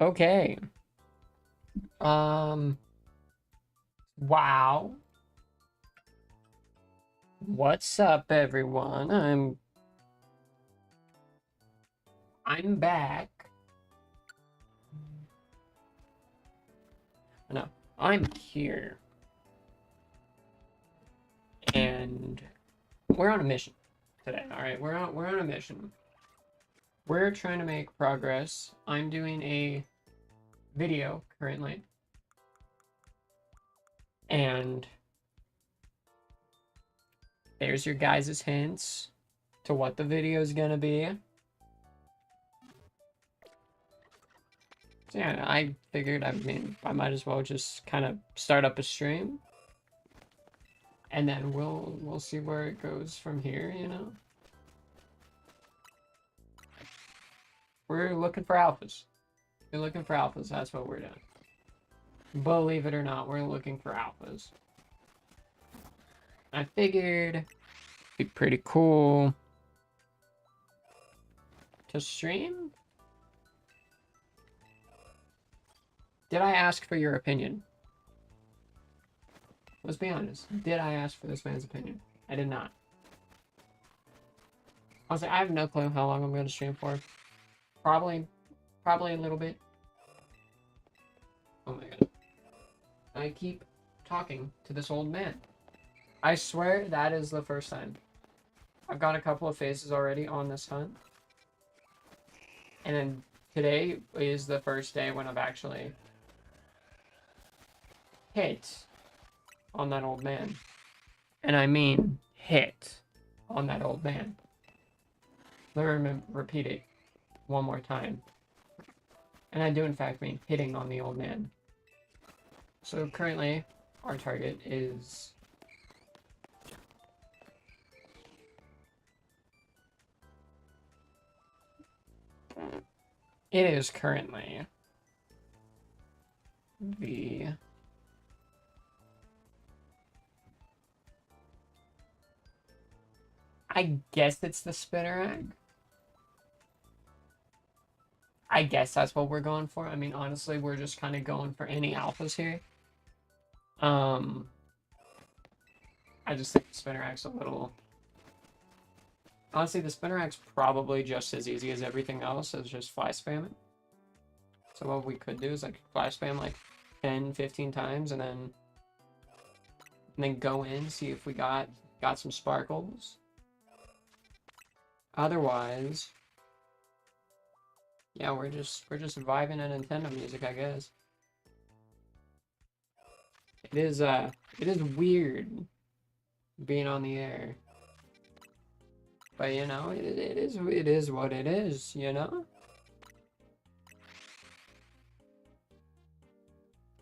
Okay. Um, wow. What's up, everyone? I'm back. No, I'm here. And we're on a mission today. All right, we're on a mission. We're trying to make progress. I'm doing a video currently. And there's your guys' hints to what the video is gonna be. So yeah, I figured, I mean, I might as well just kind of start up a stream, and then we'll see where it goes from here, you know? We're looking for alphas. We're looking for alphas, that's what we're doing. Believe it or not, we're looking for alphas. I figured it'd be pretty cool to stream. Did I ask for your opinion? Let's be honest. Did I ask for this man's opinion? I did not. Honestly, I have no clue how long I'm going to stream for. Probably a little bit. Oh my god. I keep talking to this old man. I swear that is the first time. I've got a couple of phases already on this hunt. And then today is the first day when I've actually hit on that old man. And I mean hit on that old man. Let me repeat it one more time. And I do in fact mean hitting on the old man. So currently our target is currently the I guess it's the spinner egg. I guess that's what we're going for. I mean, honestly, we're just kind of going for any alphas here. I just think the spinner egg's a little... Honestly, the spinner egg's probably just as easy as everything else, as just fly spamming. So what we could do is like fly spam like 10, 15 times and then go in, see if we got some sparkles. Otherwise, yeah, we're just vibing to Nintendo music, I guess. It is weird being on the air. But you know, it is what it is, you know?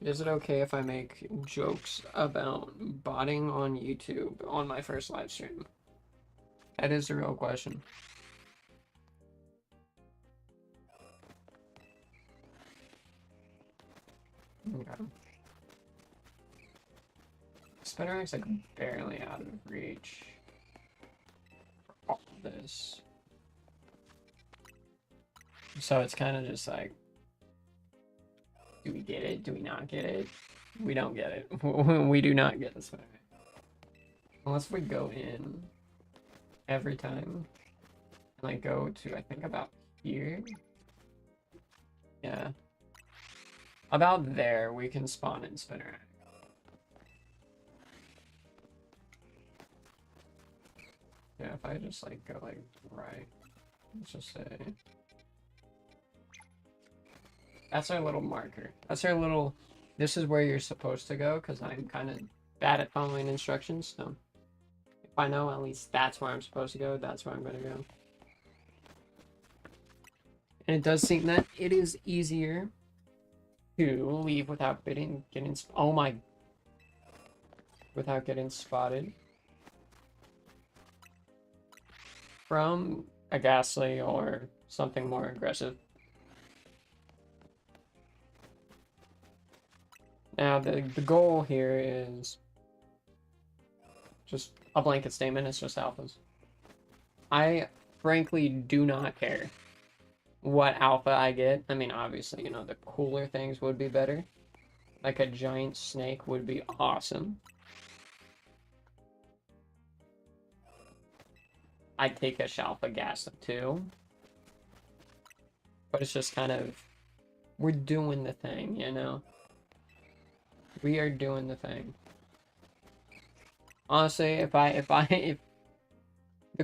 Is it okay if I make jokes about botting on YouTube on my first live stream? That is the real question. Okay. Spinner X like barely out of reach for all of this. So it's kind of just like, do we get it? Do we not get it? We don't get it. We do not get the spinner. Unless we go in every time and like go to, I think, about here. Yeah. About there, we can spawn in spinner. Yeah, if I just like go like right, let's just say that's our little marker. That's our little, this is where you're supposed to go, because I'm kind of bad at following instructions, so if I know at least that's where I'm supposed to go, that's where I'm going to go. And it does seem that it is easier to leave without getting oh my, without getting spotted from a Ghastly or something more aggressive. Now, the goal here is just a blanket statement. It's just alphas. I frankly do not care what alpha I get. I mean, obviously, you know, the cooler things would be better. Like a giant snake would be awesome. I'd take a Shalfagasta too. But it's just kind of, we're doing the thing, you know? We are doing the thing. Honestly, if the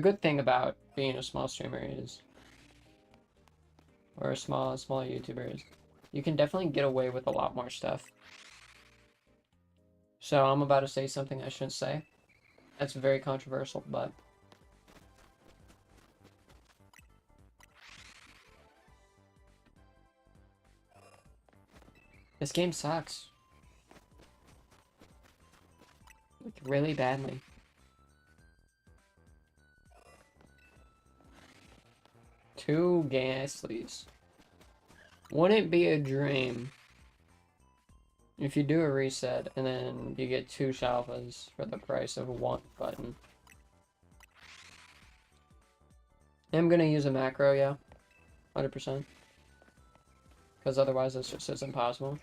good thing about being a small streamer is, or a small YouTuber is, you can definitely get away with a lot more stuff. So I'm about to say something I shouldn't say. That's very controversial, but this game sucks. Like, really badly. Two Ghastlies. Wouldn't it be a dream if you do a reset and then you get two Shalfas for the price of one button? I'm gonna use a macro, yeah. 100%. Because otherwise this just isn't possible.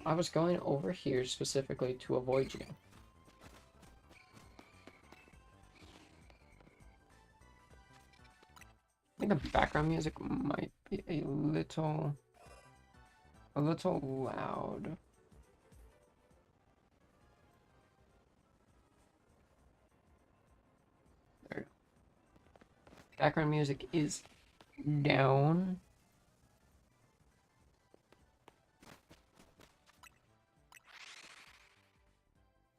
I was going over here specifically to avoid you. I think the background music might be a little loud. There. Background music is down.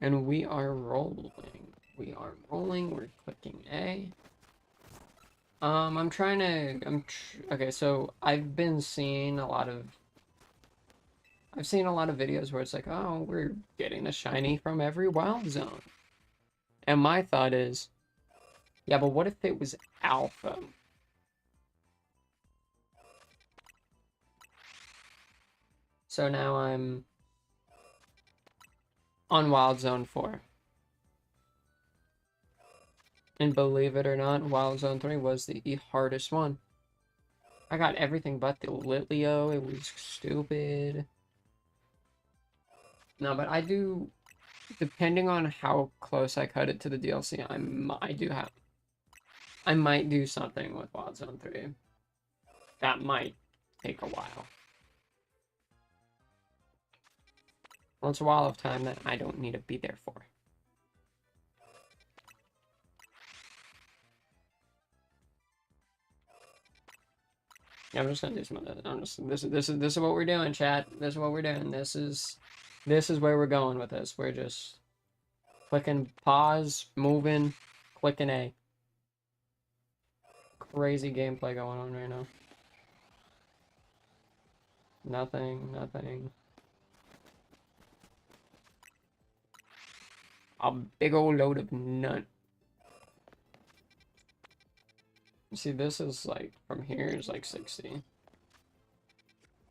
And we are rolling. We are rolling. We're clicking A. Okay, so I've seen a lot of videos where it's like, oh, we're getting a shiny from every wild zone. And my thought is, yeah, but what if it was alpha? So now I'm on Wild Zone 4. And believe it or not, Wild Zone 3 was the hardest one. I got everything but the Litleo. It was stupid. No, but I do, depending on how close I cut it to the DLC, I might do something with Wild Zone 3. That might take a while. Well, it's a while of time that I don't need to be there for. Yeah, I'm just gonna do some of that. This is what we're doing, chat. This is what we're doing. This is where we're going with this. We're just clicking pause, moving, clicking A. Crazy gameplay going on right now. Nothing. A big old load of nut. See, this is like, from here is like 60.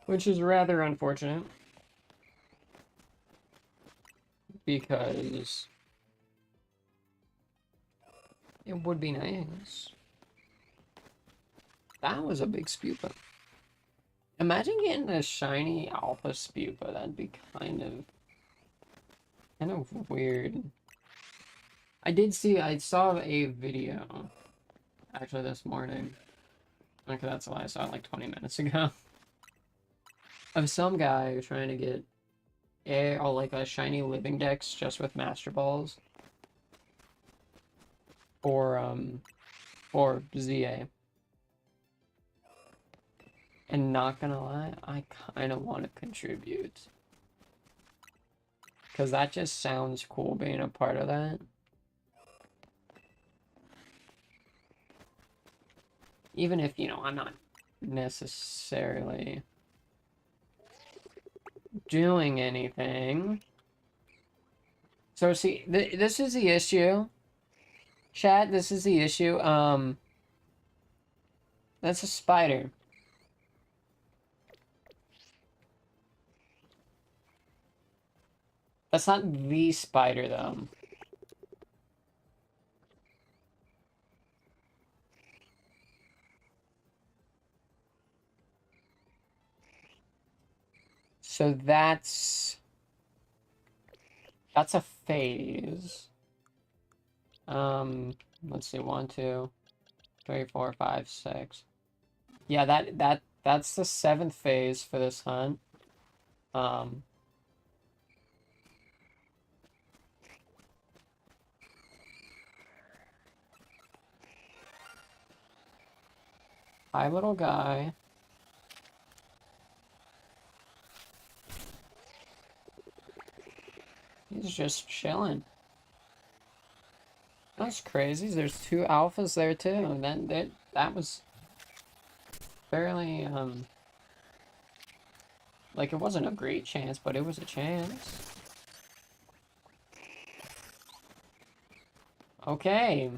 Which is rather unfortunate. Because it would be nice. That was a big Spupa. Imagine getting a shiny alpha Spupa. That'd be kind of weird. I saw a video actually this morning. Okay, that's a lie. I saw it like 20 minutes ago. Of some guy trying to get a shiny living dex just with Master Balls. For ZA. And not gonna lie, I kind of want to contribute. Because that just sounds cool being a part of that. Even if, you know, I'm not necessarily doing anything. So see, this is the issue. Chat, this is the issue. That's a spider. That's not the spider, though. So that's a phase. Let's see, 1, 2, 3, 4, 5, 6. Yeah, that's the 7th phase for this hunt. Hi, little guy. He's just chilling. That's crazy. There's 2 alphas there too, and then that was fairly like, it wasn't a great chance, but it was a chance. Okay.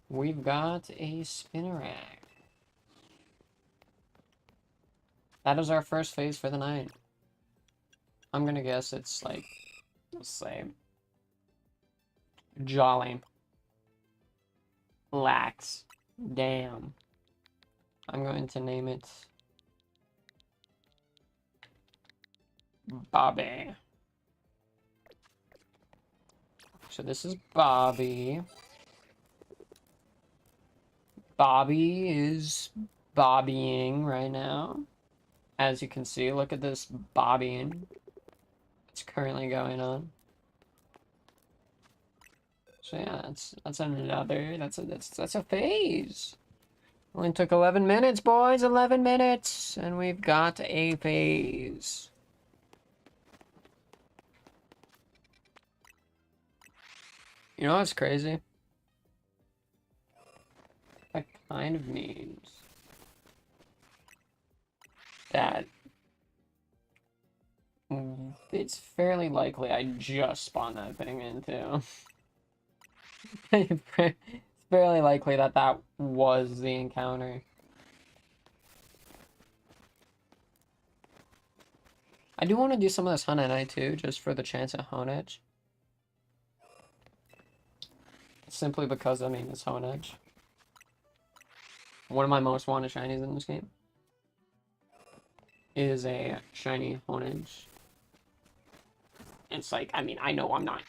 We've got a Spinarak. That is our first phase for the night. I'm gonna guess it's like, let's say, Jolly. Lax. Damn. I'm going to name it Bobby. So this is Bobby. Bobby is bobbying right now. As you can see, look at this bobbying. It's currently going on. So yeah, that's another, that's a phase. Only took 11 minutes, boys, 11 minutes, and we've got a phase. You know what's crazy? That kind of means that it's fairly likely I just spawned that thing into. It's fairly likely that that was the encounter. I do want to do some of this hunt at night too, just for the chance at Honedge. Simply because, I mean, it's Honedge. One of my most wanted shinies in this game is a shiny Honedge. It's like, I mean, I know I'm not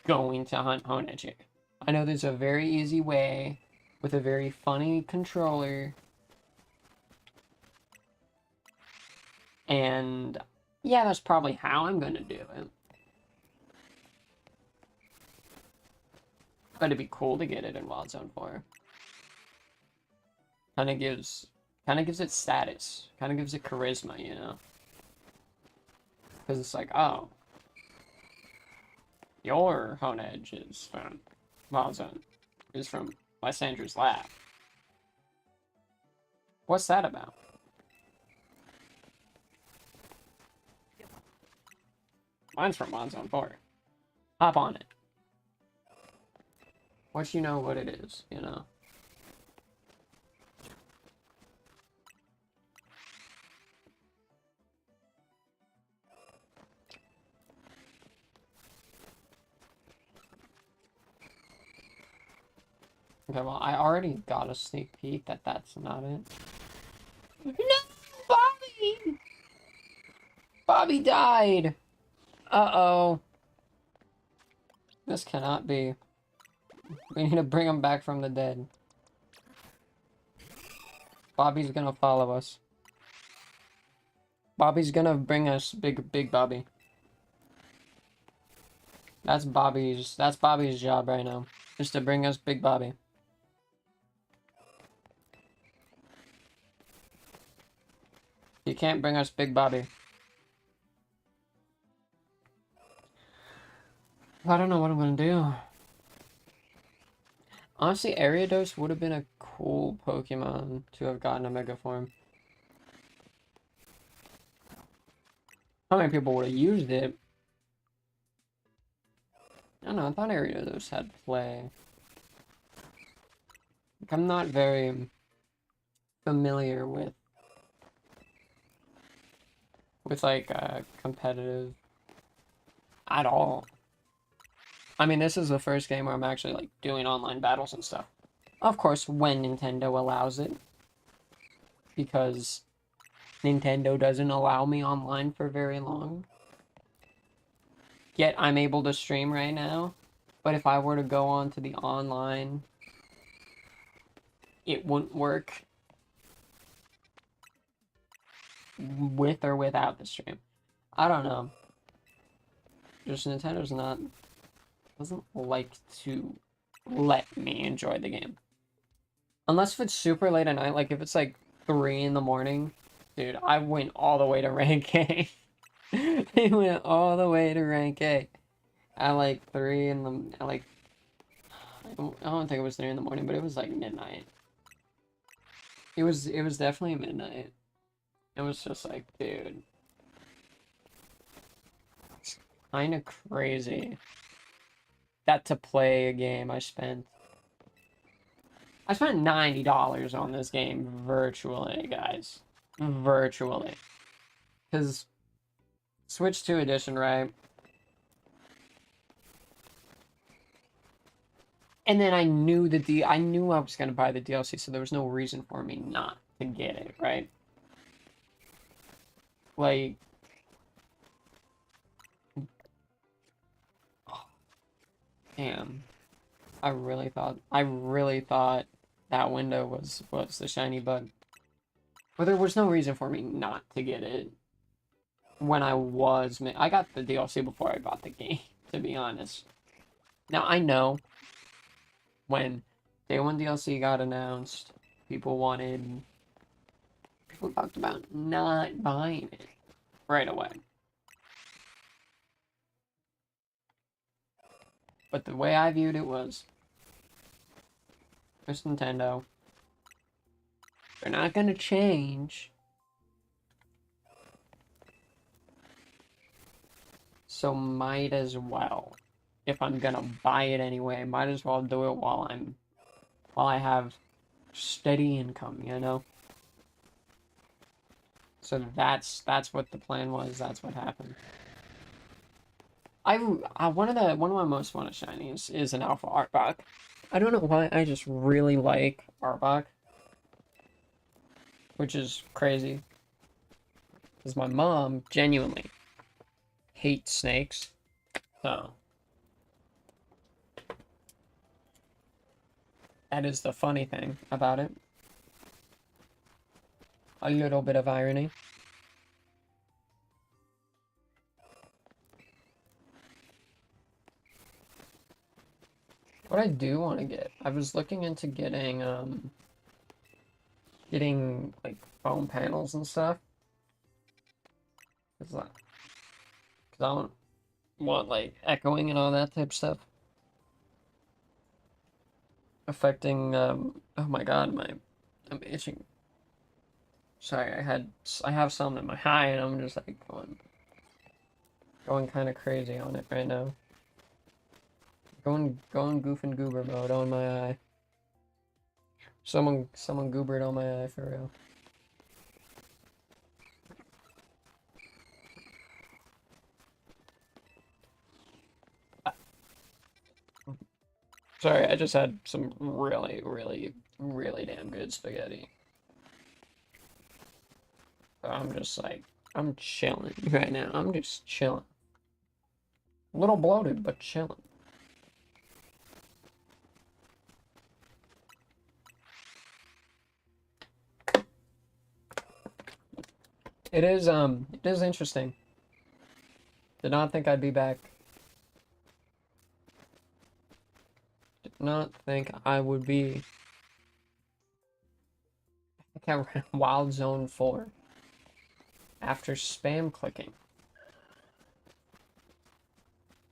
going to hunt Honedge here. I know there's a very easy way with a very funny controller. And yeah, that's probably how I'm going to do it. But it'd be cool to get it in Wild Zone 4. Kind of gives it status. Kind of gives it charisma, you know? Because it's like, oh, your Honedge is from Wild Zone. Is from Lysandra's lab. What's that about? Mine's from Wild Zone 4. Hop on it. Once you know what it is, you know? Okay, well, I already got a sneak peek that that's not it. No! Bobby! Bobby died! Uh-oh. This cannot be. We need to bring him back from the dead. Bobby's gonna follow us. Bobby's gonna bring us Big Bobby. That's Bobby's job right now. Just to bring us Big Bobby. You can't bring us Big Bobby. I don't know what I'm gonna do. Honestly, Ariados would have been a cool Pokemon to have gotten a Mega Form. How many people would have used it? I don't know, I thought Ariados had play. Like, I'm not very familiar with like competitive at all. I mean, this is the first game where I'm actually like doing online battles and stuff. Of course, when Nintendo allows it. Because Nintendo doesn't allow me online for very long. Yet I'm able to stream right now. But if I were to go on to the online, it wouldn't work with or without the stream. I don't know. Just Nintendo's doesn't like to let me enjoy the game. Unless if it's super late at night, like if it's like 3 in the morning, dude, I went all the way to rank A. They went all the way to rank A. At like 3 in the, like, I don't think it was 3 in the morning, but it was like midnight. It was definitely midnight. It was just like, dude. It's kind of crazy that to play a game I spent $90 on this game virtually, guys. Virtually. Because Switch 2 edition, right? And then I knew I knew I was gonna buy the DLC, so there was no reason for me not to get it, right? Like, oh, damn. I really thought that window was the shiny bug. But there was no reason for me not to get it when I got the DLC before I bought the game, to be honest. Now I know when Day 1 DLC got announced, people talked about not buying it right away. But the way I viewed it was, there's Nintendo. They're not gonna change. So might as well. If I'm gonna buy it anyway, might as well do it while I have steady income, you know? So that's what the plan was, that's what happened. One of my most wanted shinies is an Alpha Arbok. I don't know why, I just really like Arbok. Which is crazy. Because my mom genuinely hates snakes. So that is the funny thing about it. A little bit of irony. What I do want to get, I was looking into getting like foam panels and stuff. Cause I don't want like echoing and all that type of stuff affecting. Oh my god, I'm itching. Sorry, I have some in my eye and I'm just like going kind of crazy on it right now. Going goof and goober mode on my eye. Someone goobered on my eye for real. Sorry, I just had some really, really, really damn good spaghetti. I'm just like, I'm chilling right now. I'm just chilling. A little bloated, but chilling. It is interesting. Did not think I'd be back. Did not think I would be back at Wild Zone 4 after spam clicking.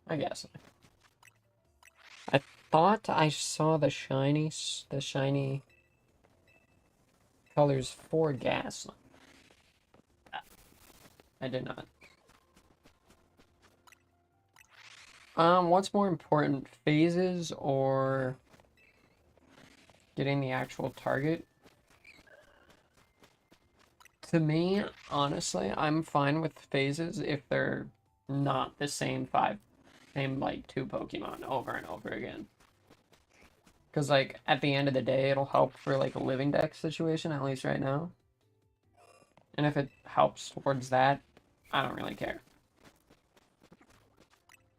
I guess. I thought I saw the shiny colors for Gaslight. I did not. What's more important, phases or getting the actual target? To me, honestly, I'm fine with phases if they're not the same like 2 Pokemon over and over again. Because, like, at the end of the day, it'll help for, like, a living deck situation, at least right now. And if it helps towards that, I don't really care.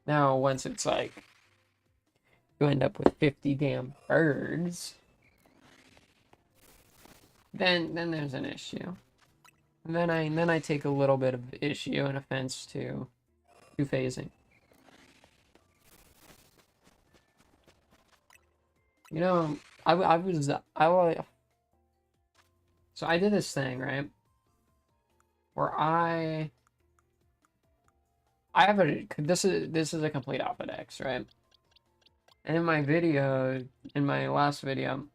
Now, once it's like, you end up with 50 damn birds, then there's an issue. And then I take a little bit of issue and offense to phasing. You know, so I did this thing, right? Where I have this is a complete alpha dex, right? And in my video, in my last video,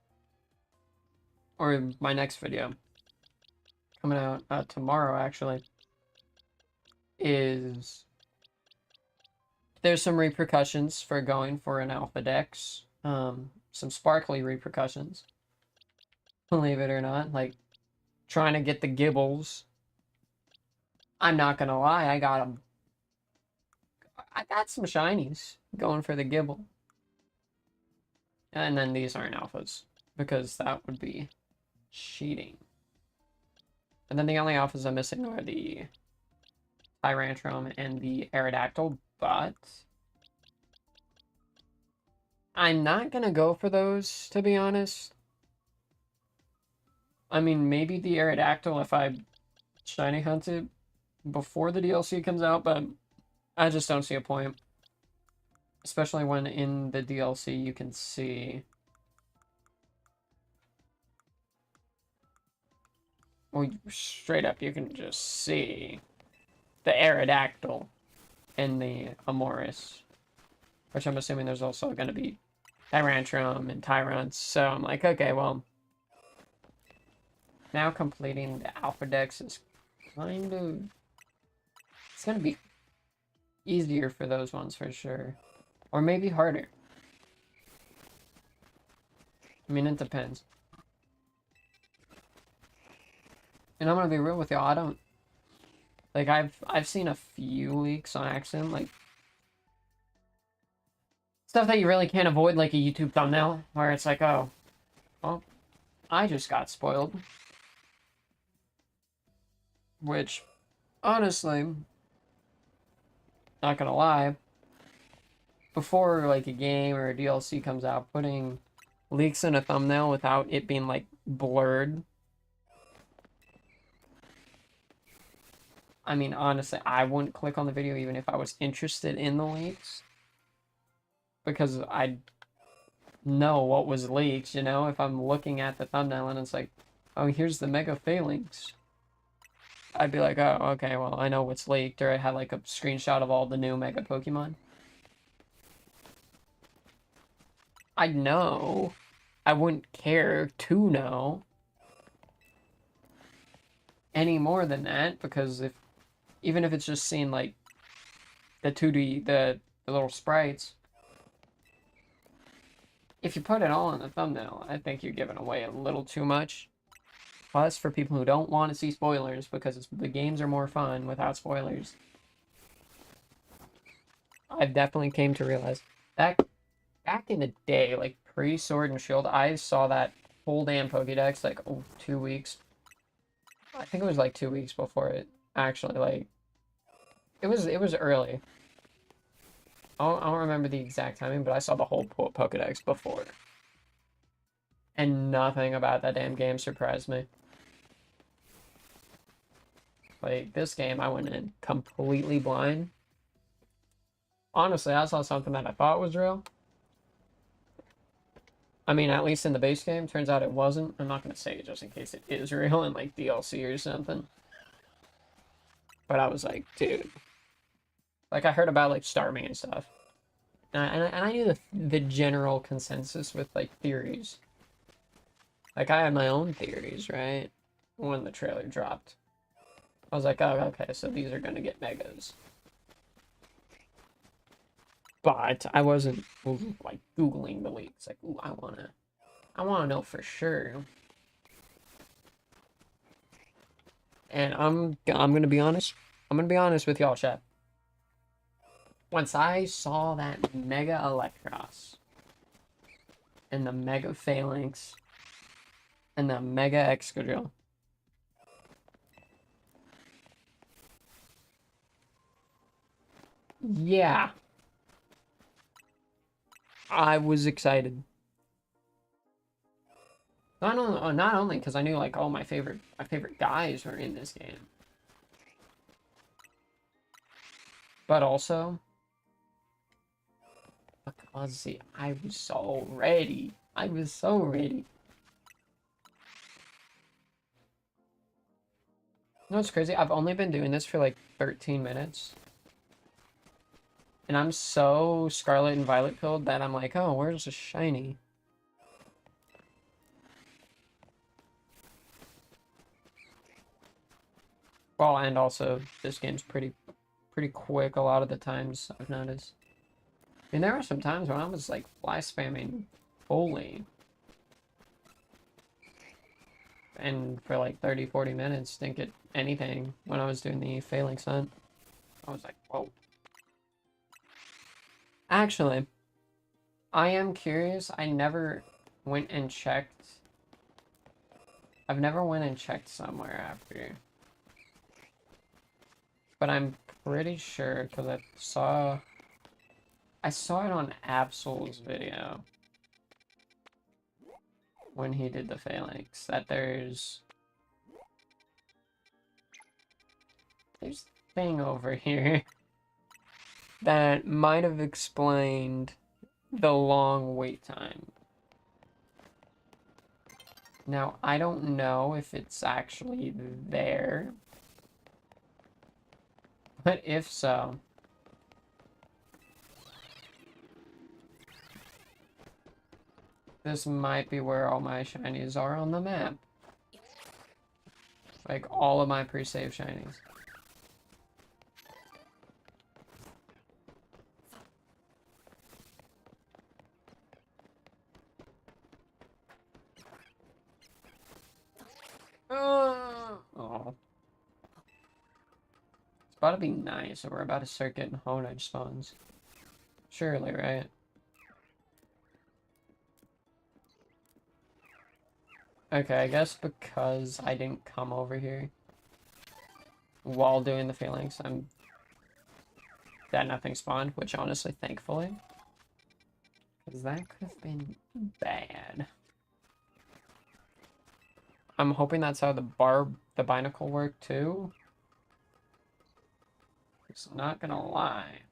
or my next video, coming out tomorrow actually, is there's some repercussions for going for an alpha dex. Some sparkly repercussions. Believe it or not, like trying to get the gibbles. I'm not gonna lie, I got some shinies going for the gibble. And then these aren't alphas, because that would be cheating. And then the only alphas I'm missing are the Tyrantrum and the Aerodactyl, but I'm not gonna go for those, to be honest. I mean, maybe the Aerodactyl if I shiny hunt it before the DLC comes out, but I just don't see a point. Especially when in the DLC you can see... Well, straight up you can just see the Aerodactyl and the Amoris. Which I'm assuming there's also going to be Tyrantrum and Tyrants. So I'm like, okay, well... Now completing the Alpha Dex is kind of... It's going to be easier for those ones for sure. Or maybe harder. I mean, it depends. And I'm gonna be real with y'all, I don't... Like, I've seen a few leaks on accident, like... Stuff that you really can't avoid, like a YouTube thumbnail, where it's like, oh... Well, I just got spoiled. Which, honestly... Not gonna lie... Before, like, a game or a DLC comes out, putting leaks in a thumbnail without it being, like, blurred... I mean, honestly, I wouldn't click on the video even if I was interested in the leaks. Because I know what was leaked, you know? If I'm looking at the thumbnail and it's like, oh, here's the Mega Phalanx. I'd be like, oh, okay, well, I know what's leaked. Or I had, like, a screenshot of all the new Mega Pokemon. I know. I wouldn't care to know any more than that, because even if it's just seeing, like, the 2D, the little sprites, if you put it all in the thumbnail, I think you're giving away a little too much. Plus, for people who don't want to see spoilers, because the games are more fun without spoilers, I've definitely came to realize that back in the day, like, pre-Sword and Shield, I saw that whole damn Pokédex, like, 2 weeks. I think it was, like, 2 weeks before it actually, like, it was early. I don't remember the exact timing, but I saw the whole Pokédex before. And nothing about that damn game surprised me. Like, this game, I went in completely blind. Honestly, I saw something that I thought was real. I mean, at least in the base game, turns out it wasn't. I'm not going to say it just in case it is real in, like, DLC or something. But I was like, dude. Like, I heard about, like, Starmie and stuff. And I knew the general consensus with, like, theories. Like, I had my own theories, right? When the trailer dropped. I was like, oh, okay, so these are going to get megas. But I wasn't, like, Googling the leaks. Like, ooh, I want to know for sure. And I'm going to be honest. I'm going to be honest with y'all, chat. Once I saw that Mega Electros, and the Mega Phalanx, and the Mega Excadrill, Yeah. I was excited. Not only because I knew like all my favorite guys were in this game, but also because see, I was so ready. I was so ready. You know what's crazy? I've only been doing this for like 13 minutes. And I'm so Scarlet and Violet pilled that I'm like, oh, where's the shiny? Well, and also, this game's pretty quick a lot of the times, I've noticed. And there were some times when I was like fly spamming fully. And for like 30, 40 minutes, didn't get anything when I was doing the Phalanx hunt. I was like, whoa. Actually, I am curious. I never went and checked. I've never went and checked somewhere after. But I'm pretty sure because I saw it on Absol's video when he did the Phalanx that there's a thing over here that might have explained the long wait time. Now, I don't know if it's actually there, but if so, this might be where all my shinies are on the map. Like, all of my pre-save shinies. Oh. It's about to be nice, so we're about to start getting Honedge spawns. Surely, right? Okay, I guess because I didn't come over here while doing the Phalanx, that nothing spawned, which honestly, thankfully, because that could have been bad. I'm hoping that's how the binacle worked too. It's not gonna lie.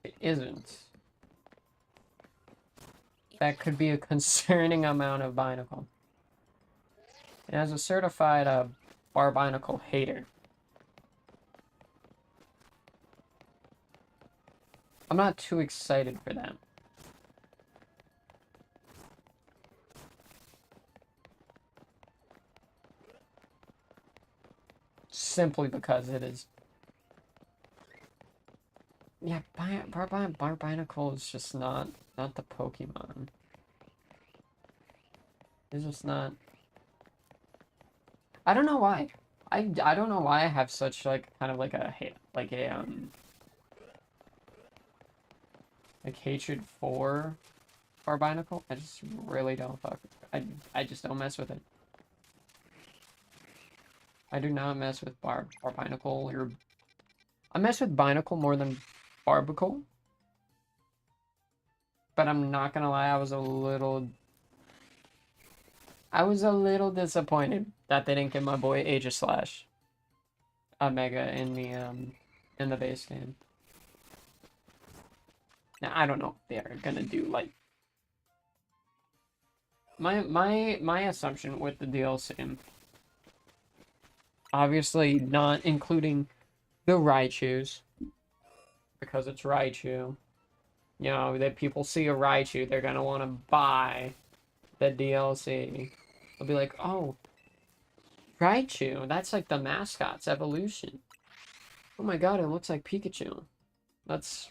It isn't. That could be a concerning amount of binacle. And as a certified binacle hater, I'm not too excited for that. Simply because it is. Yeah, Barbinacle is just not the Pokemon. It's just not. I don't know why. I don't know why I have such like kind of like a like hatred for Barbinacle. I just really don't fuck. I just don't mess with it. I do not mess with Barbinacle. I mess with Binacle more than Barbicle. But I'm not gonna lie, I was a little disappointed that they didn't give my boy Aegislash a Mega in the base game. Now I don't know if they're gonna do like my assumption with the DLC. Obviously not including the Raichus, because it's Raichu. You know, that people see a Raichu, they're gonna want to buy the DLC. They'll be like, oh, Raichu, that's like the mascot's evolution. Oh my god, it looks like Pikachu. Let's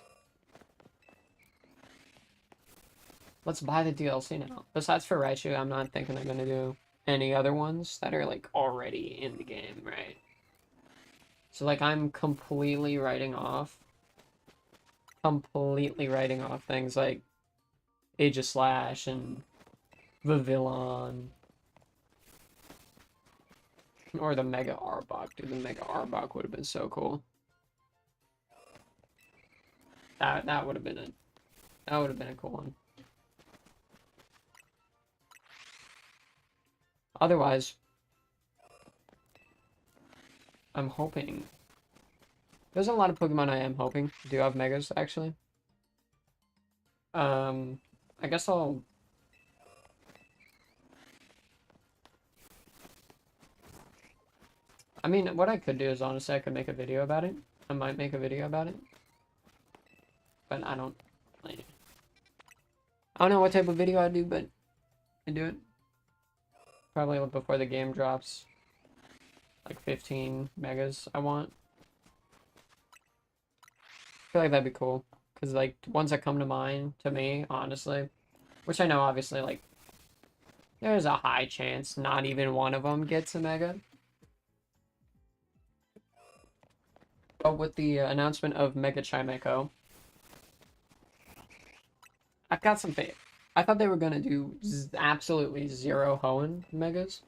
buy the DLC now. Besides for Raichu, I'm not thinking I'm gonna do any other ones that are like already in the game, right? So like I'm completely writing off things like Aegislash and Vivillon. Or the Mega Arbok, dude. The Mega Arbok would have been so cool. That would have been a cool one. Otherwise, I'm hoping. There's a lot of Pokemon I am hoping do have Megas, actually. I guess I'll... I mean, what I could do is, honestly, I could make a video about it. I might make a video about it. But I don't... Like, I don't know what type of video I'd do, but I do it. Probably before the game drops. Like 15 megas I want. I feel like that'd be cool. Because, like, ones that come to mind, to me, honestly, which I know, obviously, like, there's a high chance not even one of them gets a mega. But with the announcement of Mega Chimecho, I've got some faith. I thought they were going to do absolutely zero Hoenn megas.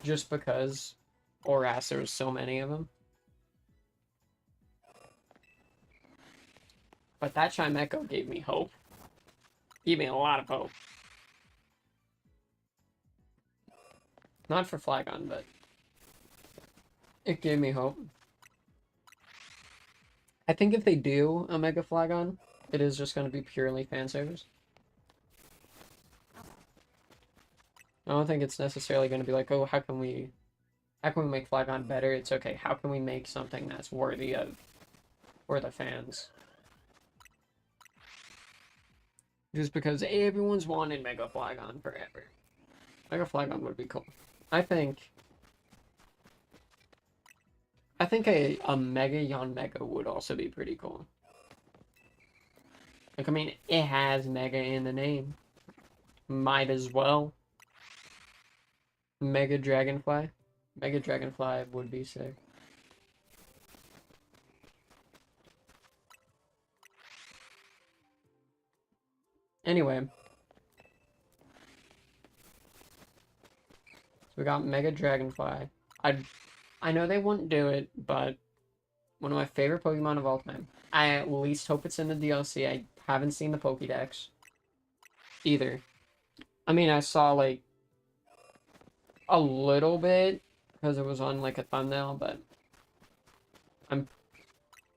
Just because, or as there was so many of them. But that Chimecho gave me hope. Gave me a lot of hope. Not for Flygon, but it gave me hope. I think if they do a Mega Flygon, it is just going to be purely fan service. I don't think it's necessarily going to be like, oh, how can we make Flygon better? It's okay, how can we make something that's worthy of for the fans? Just because everyone's wanted Mega Flygon forever. Mega Flygon would be cool. I think a Mega Yanmega would also be pretty cool. Like, I mean, it has Mega in the name. Might as well. Mega Dragonfly. Mega Dragonfly would be sick. Anyway. So we got Mega Dragonfly. I know they wouldn't do it, but one of my favorite Pokemon of all time. I at least hope it's in the DLC. I haven't seen the Pokédex either. I mean, I saw, like, a little bit because it was on, like, a thumbnail, but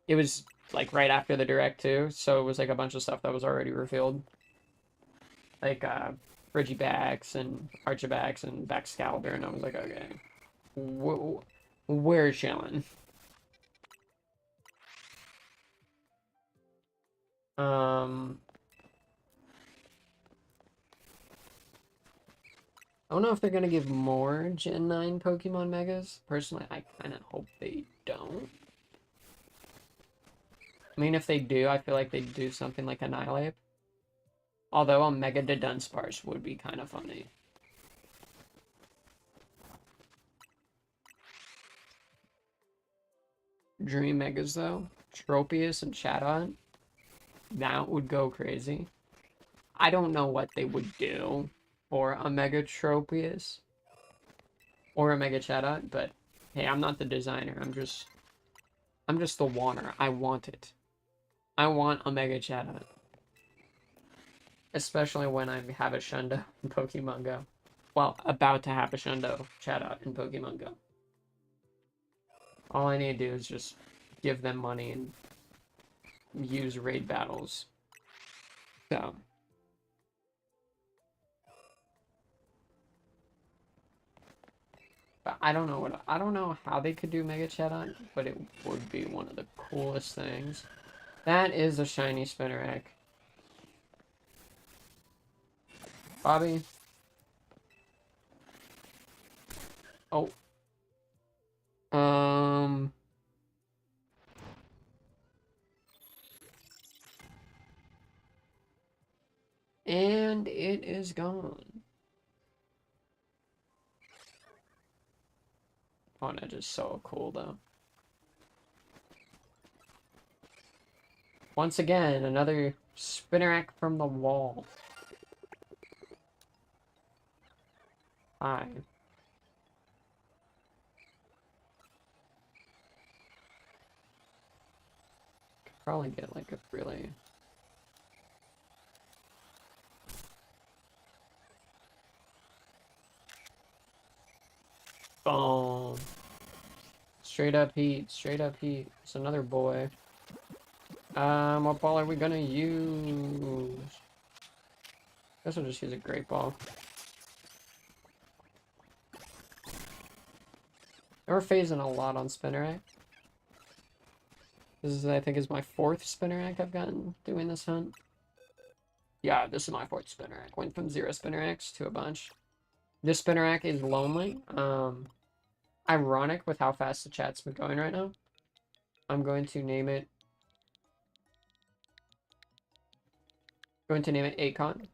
it was, like, right after the Direct, too, so it was, like, a bunch of stuff that was already revealed. Like, Frigibax and Archibax and Baxcalibur, and I was like, okay. We're chilling. I don't know if they're gonna give more Gen 9 Pokemon Megas. Personally, I kind of hope they don't. I mean, if they do, I feel like they'd do something like Annihilate. Although a Mega Dunsparce would be kind of funny. Dream Megas, though. Tropius and Chatot. That would go crazy. I don't know what they would do for a Mega Tropius or a Mega Chatot, but hey, I'm not the designer. I'm just the wanter. I want it. I want a Mega Chatot. Especially when I have a Shundo in Pokemon Go. Well, about to have a Shundo Chatot in Pokemon Go. All I need to do is just give them money and use raid battles. So. But I don't know how they could do Mega Chatot, but it would be one of the coolest things. That is a shiny Spinarak. Bobby. Oh. And it is gone. Ponage is so cool, though. Once again, another Spinarak from the wall. Hi. Probably get like a really... Boom. Straight up heat. Straight up heat. It's another boy. What ball are we gonna use? Guess we'll just use a great ball. We're phasing a lot on Spinarak. This is, I think, is my 4th Spinarak I've gotten doing this hunt. Yeah, this is my 4th Spinarak. Went from 0 Spinaraks to a bunch. This Spinarak is lonely. Ironic with how fast the chat's been going right now. I'm going to name it... Akon.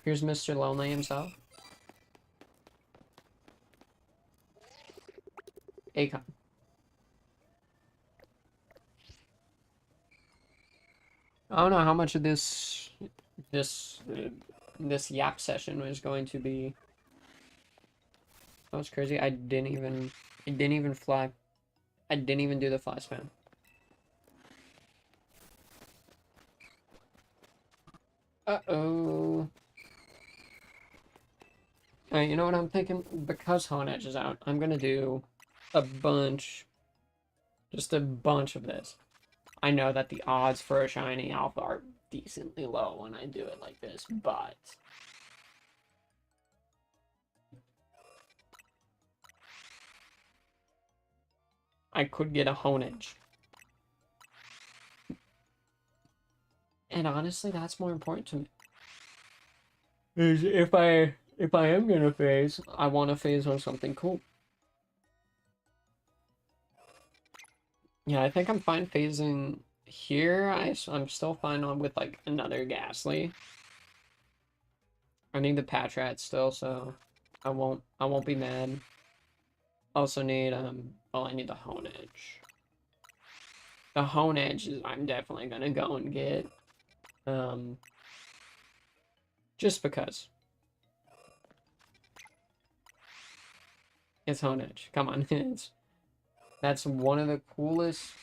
Here's Mr. Lonely himself. Akon. I don't know how much of this yap session was going to be. That was crazy. It didn't even fly. I didn't even do the fly spam. Uh-oh. Alright, you know what I'm thinking? Because Honedge is out, I'm gonna do a bunch, just a bunch of this. I know that the odds for a shiny alpha are decently low when I do it like this, but... I could get a Honedge. And honestly, that's more important to me. Is if I am gonna phase, I want to phase on something cool. Yeah, I think I'm fine phasing here. I'm still fine on with like another Ghastly. I need the Patrat still, so I won't be mad. Also need well, I need the Honedge. The Honedge is I'm definitely gonna go and get. Just because. It's Honedge. Come on. That's one of the coolest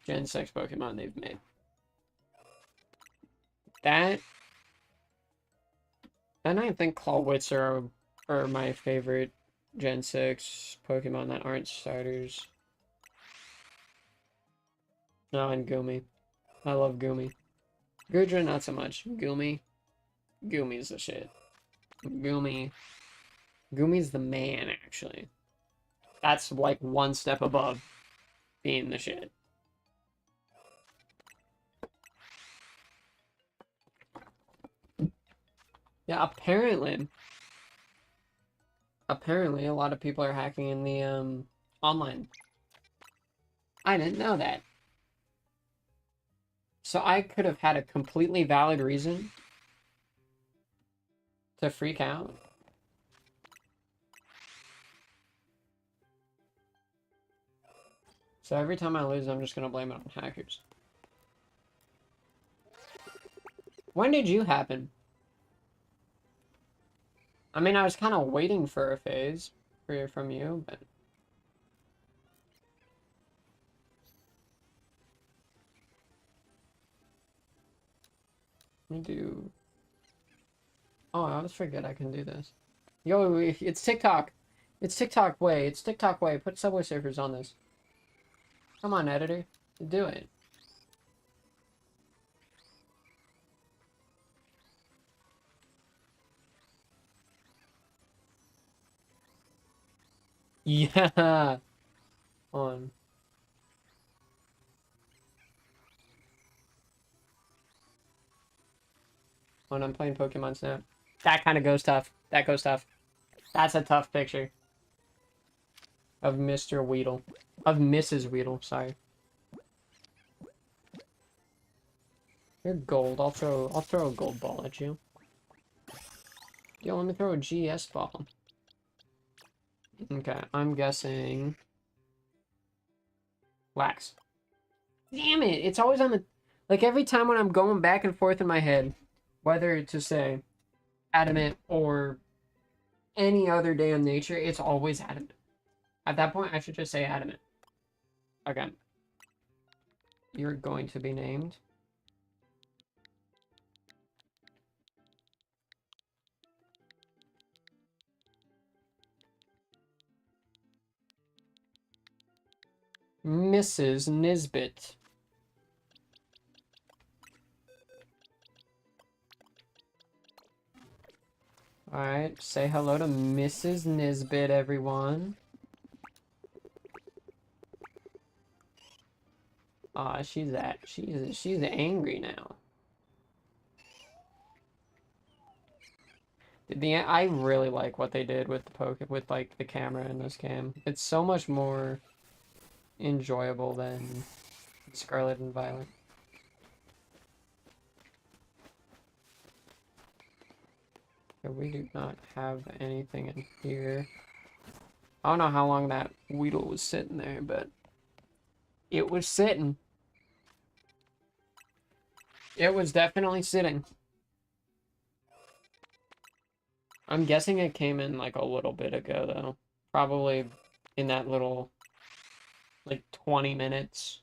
Gen 6 Pokemon they've made. That... And I think Clawitz are my favorite Gen 6 Pokemon that aren't starters. No, and Goomy. I love Goomy. Gudra, not so much. Goomy. Goomy's the shit. Goomy's the man, actually. That's like one step above being the shit. Yeah, apparently a lot of people are hacking in the online. I didn't know that. So I could have had a completely valid reason to freak out. So every time I lose, I'm just gonna blame it on hackers. When did you happen? I mean, I was kind of waiting for a phase from you, but... Let me do... Oh, I always forget I can do this. Yo, it's TikTok. It's TikTok way. It's TikTok way. Put Subway Surfers on this. Come on, editor. Do it. Yeah. On. When I'm playing Pokemon Snap. That kind of goes tough. That goes tough. That's a tough picture. Of Mr. Weedle. Of Mrs. Weedle, sorry. You're gold. I'll throw a gold ball at you. Yo, let me throw a GS ball. Okay, I'm guessing... Wax. Damn it! It's always on the... Like, every time when I'm going back and forth in my head, whether to say adamant or any other day in nature, it's always adamant. At that point, I should just say adamant. Okay. you're going to be named. Mrs. Nisbet. Alright, say hello to Mrs. Nisbet, everyone. Aw, she's angry now. I really like what they did with the the camera in this game. It's so much more enjoyable than Scarlet and Violet. Okay, we do not have anything in here. I don't know how long that Weedle was sitting there, but it was sitting. It was definitely sitting. I'm guessing it came in like a little bit ago, though. Probably in that little, like, 20 minutes.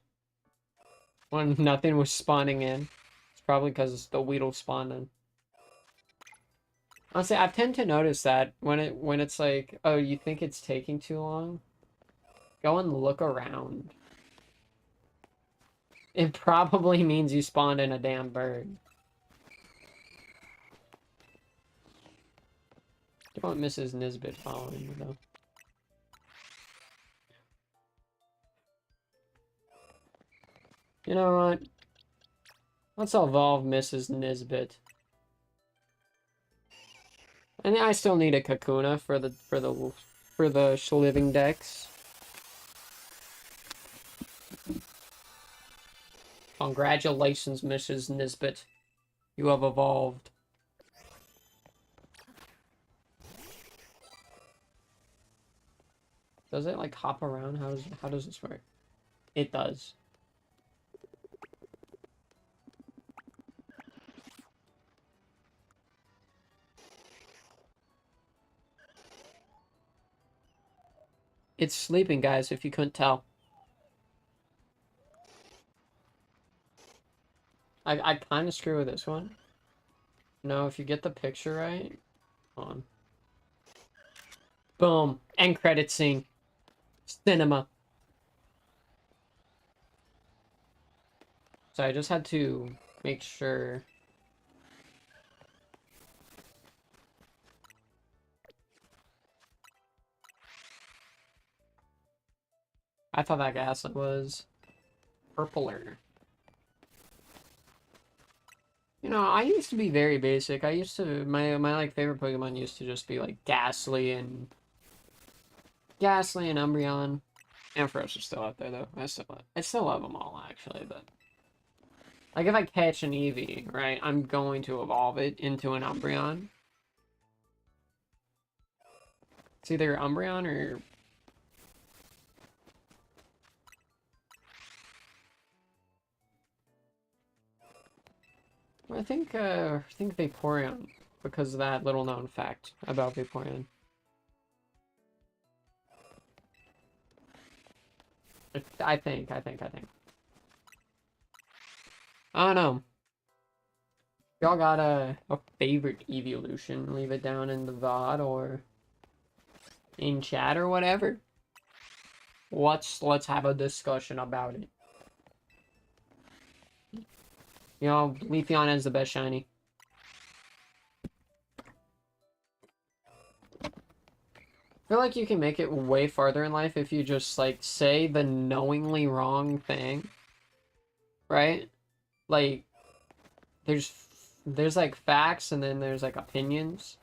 When nothing was spawning in. It's probably because the Weedle spawned in. Honestly, I tend to notice that when it's like, oh, you think it's taking too long? Go and look around. It probably means you spawned in a damn bird. I don't want Mrs. Nisbet following me, though. You know what? Let's evolve Mrs. Nisbet. And I still need a Kakuna for the Living Dex. Congratulations, Mrs. Nisbet. You have evolved. Does it like hop around? How does this work? It does. It's sleeping, guys, if you couldn't tell. I kind of screw with this one. No, if you get the picture right. Hold on. Boom. End credit scene. Cinema. So I just had to make sure. I thought that gaslight was purpler. You know, I used to be very basic. I used to my like favorite Pokemon used to just be like Ghastly and Umbreon. Ampharos are still out there though. I still love them all actually, but like if I catch an Eevee, right, I'm going to evolve it into an Umbreon. It's either Umbreon or I think Vaporeon, because of that little known fact about Vaporeon. I think. I don't know. Y'all got a favorite evolution? Leave it down in the VOD or in chat or whatever. Let's have a discussion about it. You know, Leafeon is the best shiny. I feel like you can make it way farther in life if you just, like, say the knowingly wrong thing. Right? Like, there's like, facts, and then there's, like, opinions.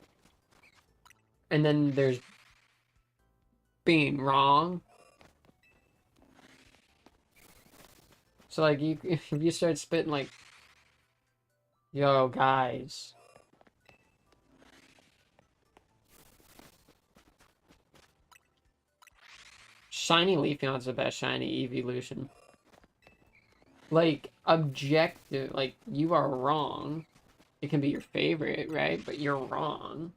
And then there's being wrong. So, like, if you start spitting, like, yo, guys. Shiny Leafeon's the best shiny evolution. Like, objective, like, you are wrong. It can be your favorite, right? But you're wrong.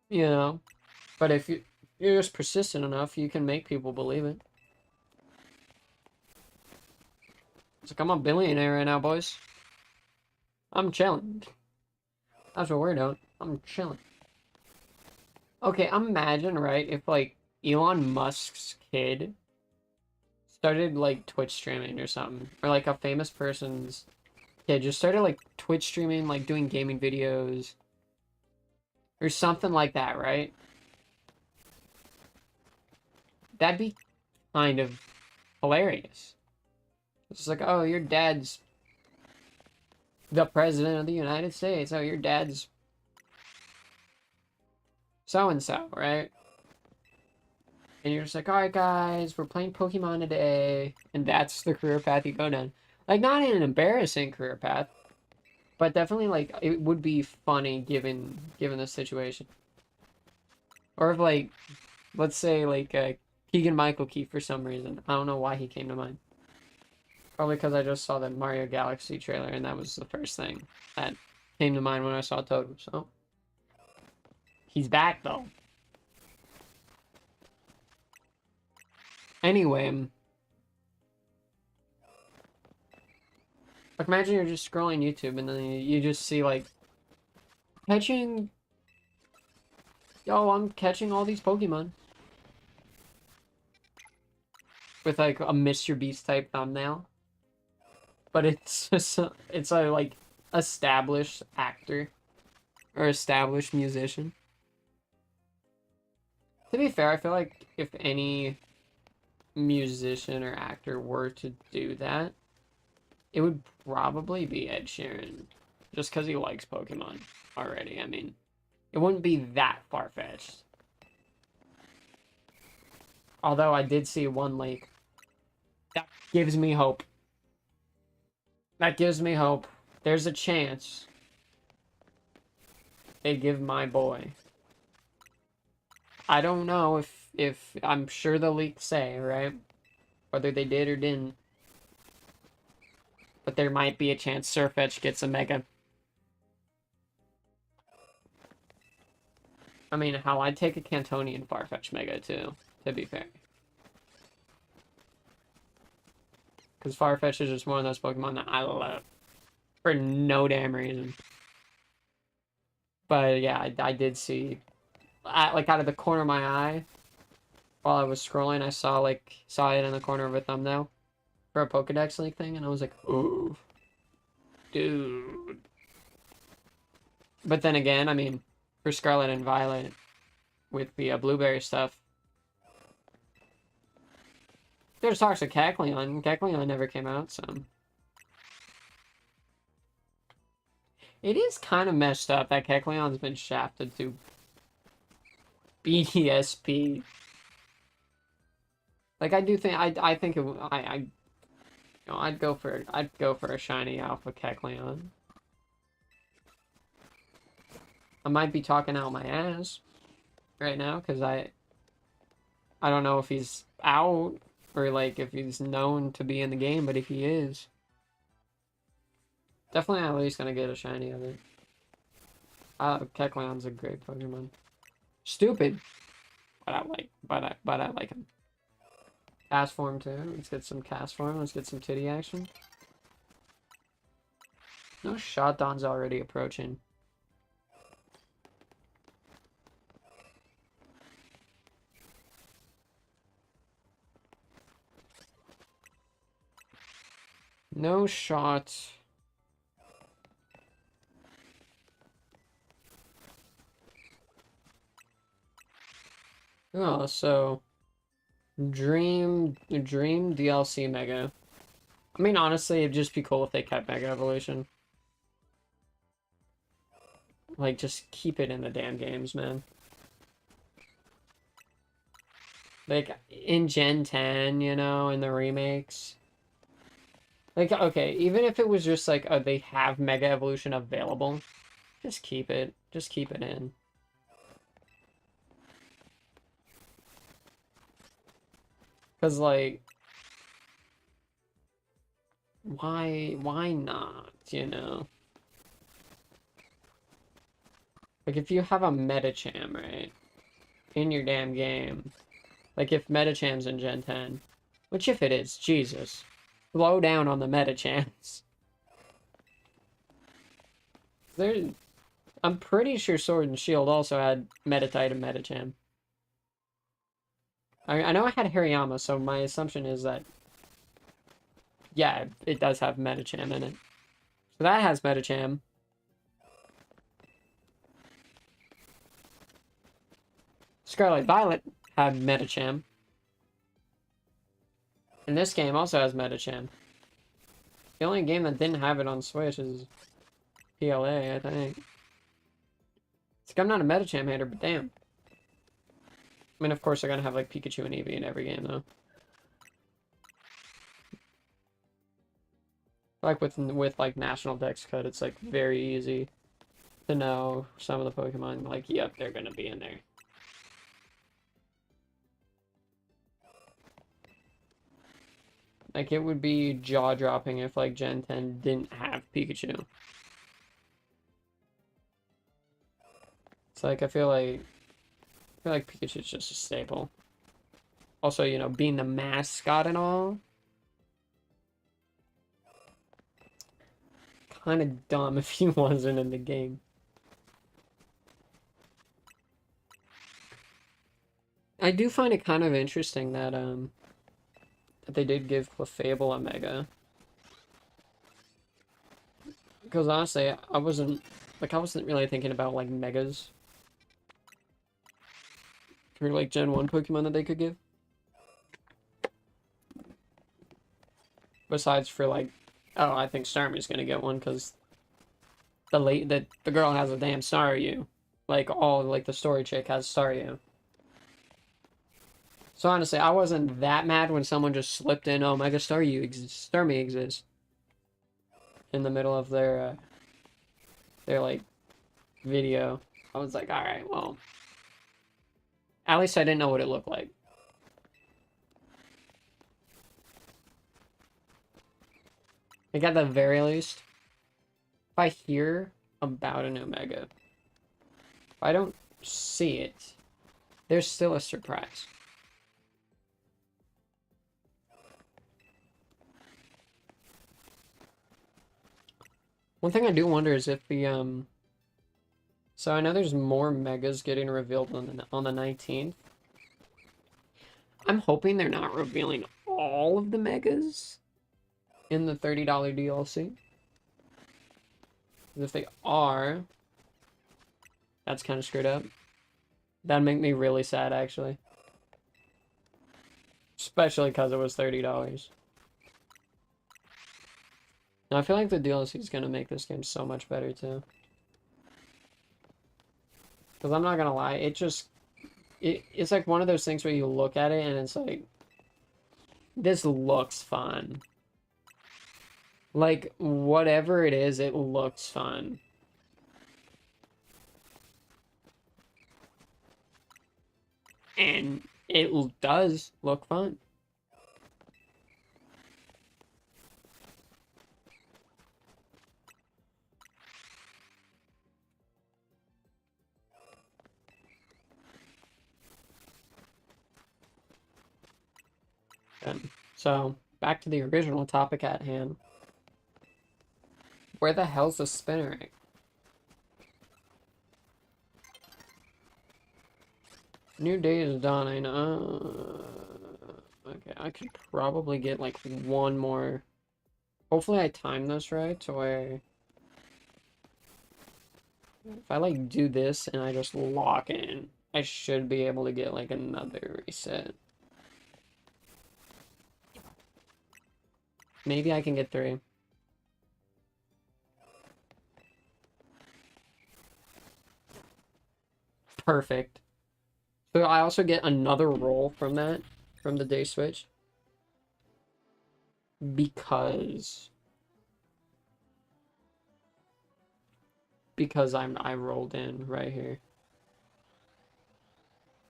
You know? But if you're just persistent enough, you can make people believe it. It's like, I'm a billionaire right now, boys. I'm chilling. That's what we're doing. I'm chilling. Okay, imagine, right, if, like, Elon Musk's kid started, like, Twitch streaming or something. Or, like, a famous person's kid just started, like, Twitch streaming, like, doing gaming videos. Or something like that, right? That'd be kind of hilarious. It's like, oh, your dad's the president of the United States. Oh, your dad's so-and-so, right? And you're just like, all right, guys, we're playing Pokemon today. And that's the career path you go down. Like, not an embarrassing career path, but definitely, like, it would be funny given the situation. Or if, like, let's say, like, Keegan-Michael Key for some reason. I don't know why he came to mind. Probably because I just saw the Mario Galaxy trailer, and that was the first thing that came to mind when I saw Toad. So, he's back, though. Anyway, like, imagine you're just scrolling YouTube, and then you just see, like, catching... Yo, I'm catching all these Pokemon. With, like, a Mr. Beast type thumbnail. But it's just, it's a, like, established actor. Or established musician. To be fair, I feel like if any musician or actor were to do that, it would probably be Ed Sheeran. Just because he likes Pokemon already. I mean, it wouldn't be that far-fetched. Although I did see one lake. That gives me hope. That gives me hope. There's a chance they give my boy. I don't know if I'm sure the leaks say, right? Whether they did or didn't. But there might be a chance Sirfetch'd gets a Mega. I mean, hell, I'd take a Cantonian Farfetch Mega too, to be fair. Because Farfetch is just one of those Pokemon that I love. For no damn reason. But yeah, I did see... like, out of the corner of my eye, while I was scrolling, I saw it in the corner of a thumbnail for a Pokedex leak thing, and I was like, ooh. Dude. But then again, I mean, for Scarlet and Violet, with the Blueberry stuff, there's talks of Kecleon. Kecleon never came out, so... It is kind of messed up that Kecleon's been shafted to BDSP. Like, I do think I think it, you know, I'd go for a shiny alpha Kecleon. I might be talking out my ass right now because I don't know if he's out or like if he's known to be in the game, but if he is, definitely at least gonna get a shiny of it. Kecleon's a great Pokemon. Stupid, but I like him. Cast form too. Let's get some cast form. Let's get some titty action. No, Shotdon's already approaching. No shot. Oh, so Dream DLC Mega. I mean, honestly, it'd just be cool if they kept Mega Evolution. Like, just keep it in the damn games, man. Like, in Gen 10, you know, in the remakes. Like, okay, even if it was just like, oh, they have Mega Evolution available, just keep it. Just keep it in. Because, like, why not, you know? Like, if you have a Medicham, right? in your damn game. Like, if Metacham's in Gen 10. Which, if it is, Jesus. Slow down on the Metachams. I'm pretty sure Sword and Shield also had Metatite and Metacham. I know I had Hariyama, so my assumption is that, yeah, it does have Metacham in it. So that has Metacham. Scarlet Violet had Metacham. And this game also has Metacham. The only game that didn't have it on Switch is PLA, I think. It's like I'm not a Metacham hater, but damn. I mean, of course, they're gonna have like Pikachu and Eevee in every game, though. Like with like National Dex Cut, it's like very easy to know some of the Pokemon. Like, yep, they're gonna be in there. Like, it would be jaw-dropping if like Gen 10 didn't have Pikachu. It's like I feel like Pikachu's just a staple. Also, you know, being the mascot and all. Kind of dumb if he wasn't in the game. I do find it kind of interesting that that they did give Clefable a Mega. Because honestly, I wasn't really thinking about like Megas for like Gen 1 Pokemon that they could give. Besides for like, oh, I think Starmie's gonna get one because the girl has a damn Staryu. Like all like the story chick has Staryu. So honestly, I wasn't that mad when someone just slipped in, oh, Mega Starmie exists in the middle of their like video. I was like, all right, well, at least I didn't know what it looked like. Like at the very least, if I hear about an Omega, if I don't see it, there's still a surprise. One thing I do wonder is if the so I know there's more Megas getting revealed on the 19th. I'm hoping they're not revealing all of the Megas in the $30 DLC. If they are, that's kind of screwed up. That'd make me really sad, actually. Especially because it was $30. Now, I feel like the DLC is going to make this game so much better, too. Because I'm not going to lie, it's like one of those things where you look at it and it's like, this looks fun. Like, whatever it is, it looks fun. And it does look fun. So, back to the original topic at hand. Where the hell's the Spinnerik? New day is dawning. Okay, I could probably get like one more. Hopefully I time this right to where if I like do this and I just lock in, I should be able to get like another reset. Maybe I can get 3. Perfect. So I also get another roll from that, from the day switch. Because I rolled in right here.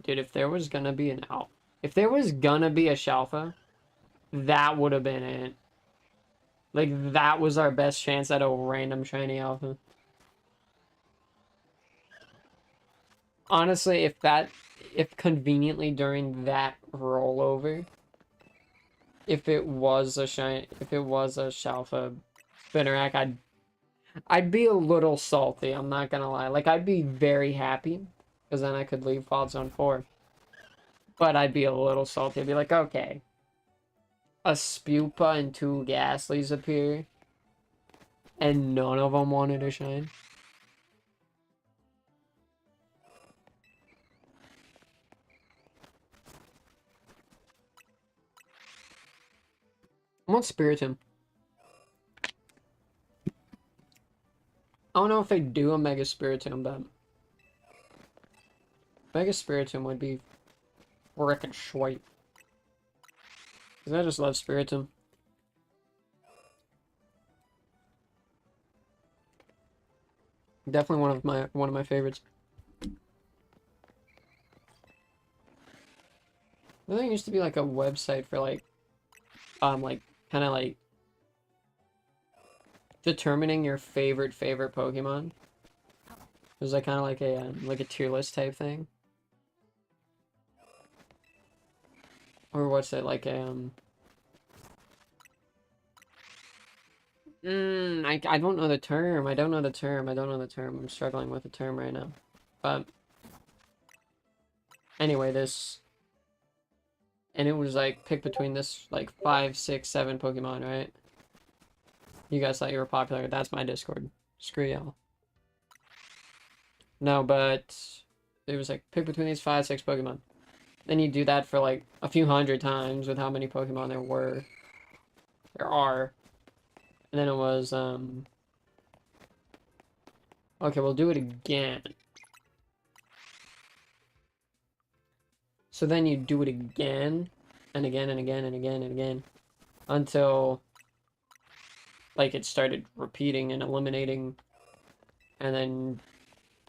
Dude, if there was gonna be a Shalfa, that would have been it. Like, that was our best chance at a random shiny alpha. Honestly, if conveniently during that rollover, if it was a Shalfa Spinarak, I'd be a little salty, I'm not gonna lie. Like, I'd be very happy, because then I could leave Fault Zone 4. But I'd be a little salty. I'd be like, okay, a Spupa and 2 Ghastlies appear, and none of them wanted to shine. I want Spiritomb. I don't know if they do a Mega Spiritomb, but Mega Spiritomb would be frickin' sweet. Because I just love Spiritomb. Definitely one of my favorites. I think it used to be like a website for like kind of like determining your favorite Pokemon. It was like kind of like a tier list type thing. Or what's it like I don't know the term. I don't know the term. I'm struggling with the term right now. But anyway, and it was like pick between this like 5, 6, 7 Pokemon, right? You guys thought you were popular. That's my Discord. Screw y'all. No, but it was like pick between these 5, 6 Pokemon. Then you do that for like a few hundred times with how many Pokemon there are. And then it was okay, we'll do it again. So then you do it again and again and again and again and again until like it started repeating and eliminating, and then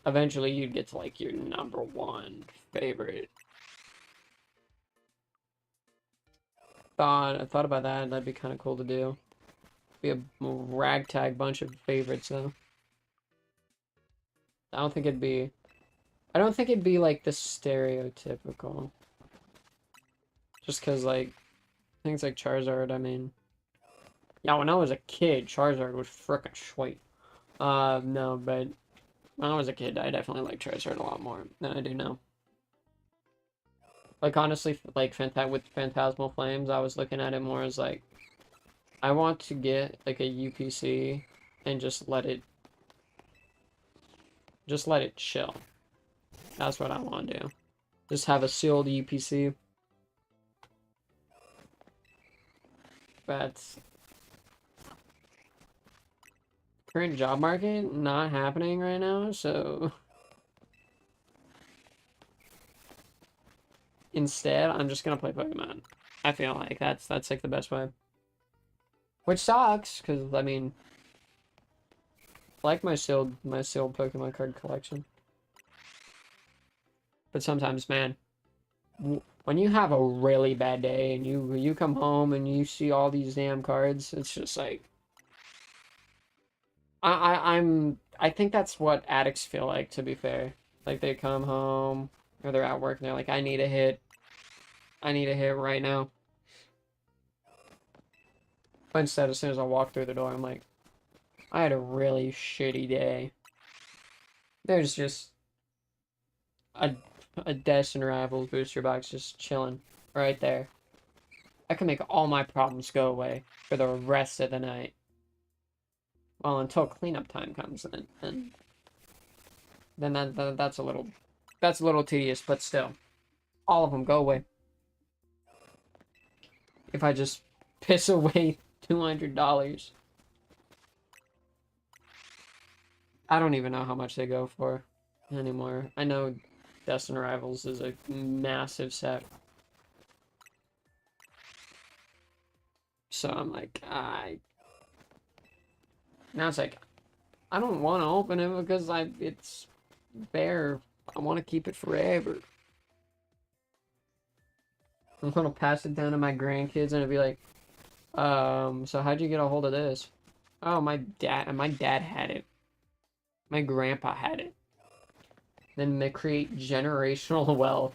eventually you'd get to like your #1 favorite. I thought about that. That'd be kind of cool to do. Be a ragtag bunch of favorites though. I don't think it'd be like the stereotypical. Just because, like, things like Charizard, I mean... Yeah, when I was a kid, Charizard was frickin' sweet. No, but when I was a kid, I definitely liked Charizard a lot more than I do now. Like, honestly, like, with Phantasmal Flames, I was looking at it more as, like, I want to get, like, a UPC and just let it chill. That's what I want to do. Just have a sealed UPC. But current job market not happening right now, so instead I'm just gonna play Pokemon. I feel like that's like the best way. Which sucks, because I mean, I like my sealed Pokemon card collection. But sometimes, man, when you have a really bad day and you come home and you see all these damn cards, it's just like I think that's what addicts feel like, to be fair. Like they come home or they're at work and they're like, I need a hit. I need a hit right now. But instead, as soon as I walk through the door, I'm like, I had a really shitty day. There's just a Destin Rivals booster box just chilling right there. I can make all my problems go away for the rest of the night. Well, until cleanup time comes in, and then that's a little tedious, but still, all of them go away. If I just piss away $200. I don't even know how much they go for anymore. I know Destin Rivals is a massive set. So I'm like, now it's like, I don't want to open it because it's bare. I want to keep it forever. I'm gonna pass it down to my grandkids and it'll be like, so how'd you get a hold of this? Oh, my dad had it. My grandpa had it. then create generational wealth.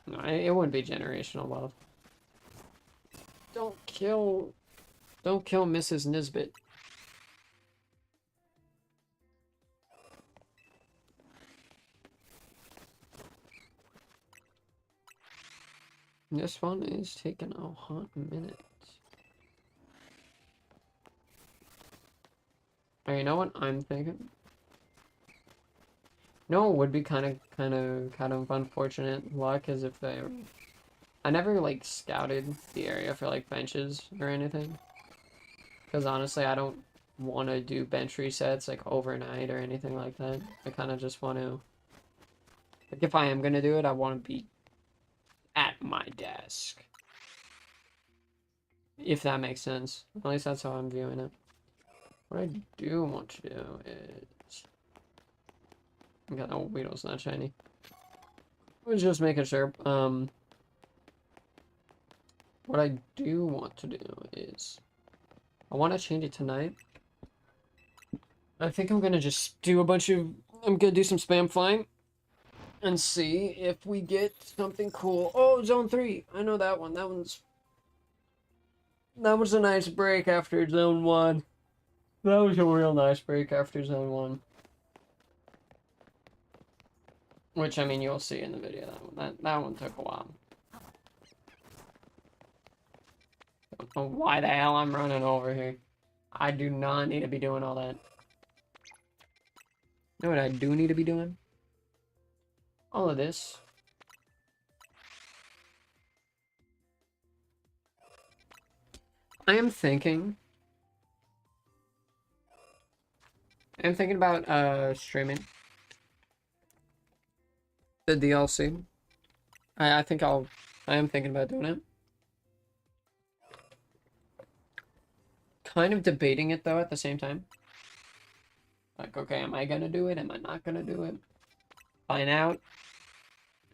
No, it wouldn't be generational wealth. Don't kill Mrs. Nisbet. This one is taking a hot minute. Oh, you know what I'm thinking? No, it would be kind of unfortunate luck is if they. I never like scouted the area for like benches or anything, because honestly, I don't want to do bench resets like overnight or anything like that. I kind of just want to. Like, if I am gonna do it, I want to be at my desk. If that makes sense. At least that's how I'm viewing it. What I do want to do is... Okay, oh, Weedle's not shiny. I was just making sure. What I do want to do is... I want to change it tonight. I think I'm gonna just do a bunch of... I'm gonna do some spam flying. And see if we get something cool. Oh, Zone 3! I know that one. That was a nice break after Zone 1. That was a real nice break after Zone 1. Which, I mean, you'll see in the video. That one took a while. Don't know why the hell I'm running over here. I do not need to be doing all that. You know what I do need to be doing? All of this. I am thinking about streaming the DLC. I am thinking about doing it. Kind of debating it though at the same time. Like, okay, am I gonna do it? Am I not gonna do it? Find out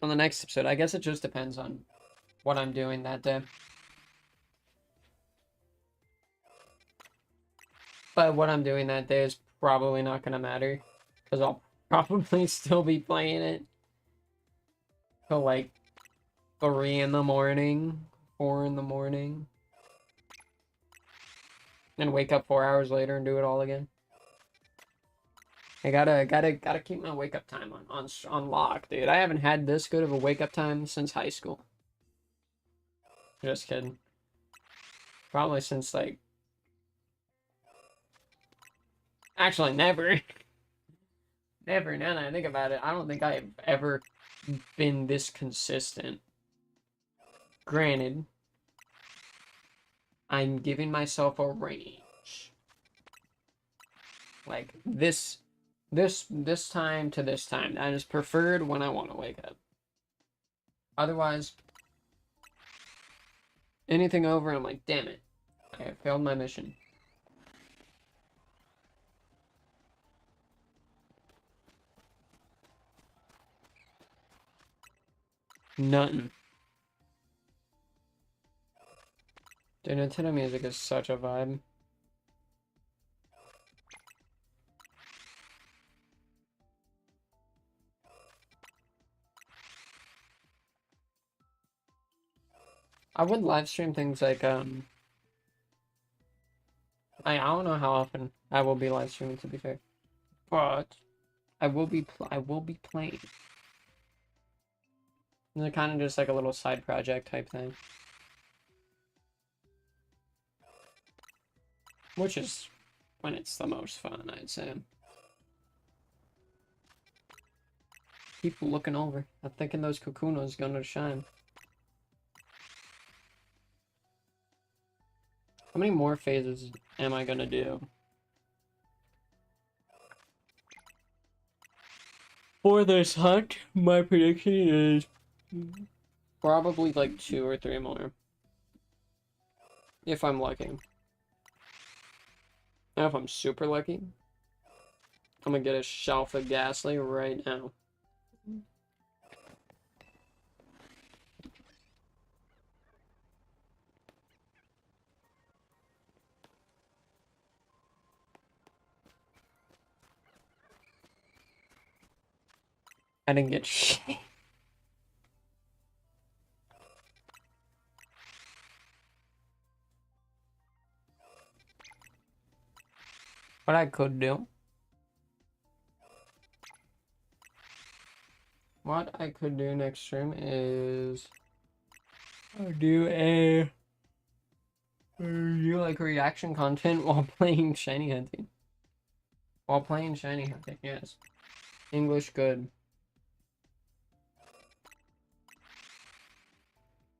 on the next episode. I guess it just depends on what I'm doing that day. But what I'm doing that day is probably not gonna matter, because I'll probably still be playing it till like 3 in the morning, 4 in the morning, and wake up 4 hours later and do it all again. I gotta keep my wake up time on lock, dude. I haven't had this good of a wake up time since high school. Just kidding. Probably since like, actually never. Never. Now that I think about it, I don't think I've ever been this consistent. Granted, I'm giving myself a range. Like this time to this time. That is preferred when I want to wake up. Otherwise, anything over, I'm like, damn it. I have failed my mission. Nothing. Dude, Nintendo music is such a vibe. I would live stream things like, I don't know how often I will be live streaming, to be fair. But I will be playing. It's kind of just like a little side project type thing. Which is when it's the most fun, I'd say. Keep looking over. I'm thinking those Kakuno's gonna shine. How many more phases am I gonna do? For this hunt, my prediction is probably like 2 or 3 more. If I'm lucky. Now if I'm super lucky, I'm gonna get a shelf of Ghastly right now. I didn't get shit. What I could do. What I could do next stream is do like reaction content while playing shiny hunting. While playing shiny hunting, yes. English good.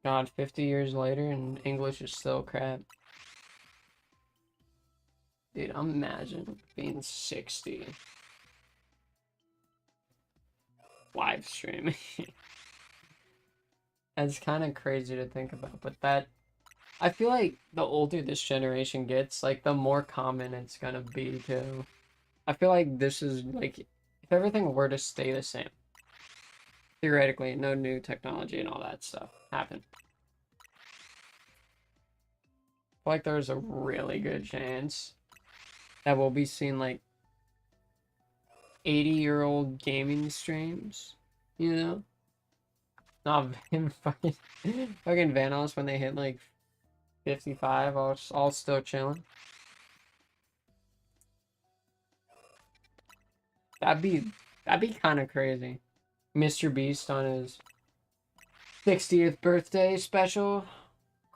God, 50 years later and English is still crap. Dude, imagine being 60. Live streaming. That's kind of crazy to think about, but that... I feel like the older this generation gets, like, the more common it's gonna be, too. I feel like this is, like, if everything were to stay the same, theoretically, no new technology and all that stuff happen. I feel like there's a really good chance that we'll be seeing, like, 80-year-old gaming streams, you know? Not him fucking Vanos when they hit, like, 55, all still chilling. That'd be kind of crazy. Mr. Beast on his 60th birthday special,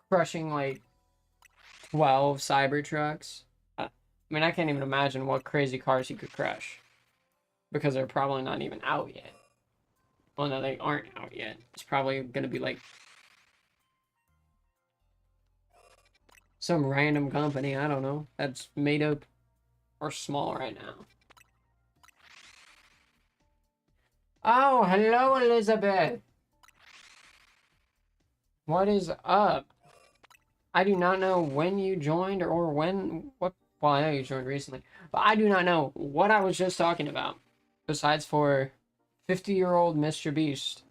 crushing like 12 Cybertrucks. I mean, I can't even imagine what crazy cars he could crush, because they're probably not even out yet. Well, no, they aren't out yet. It's probably gonna be like some random company, I don't know, that's made up or small right now. Oh, hello, Elizabeth. What is up? I do not know when you joined or what. Well, I know you joined recently, but I do not know what I was just talking about. Besides for 50-year-old Mr. Beast.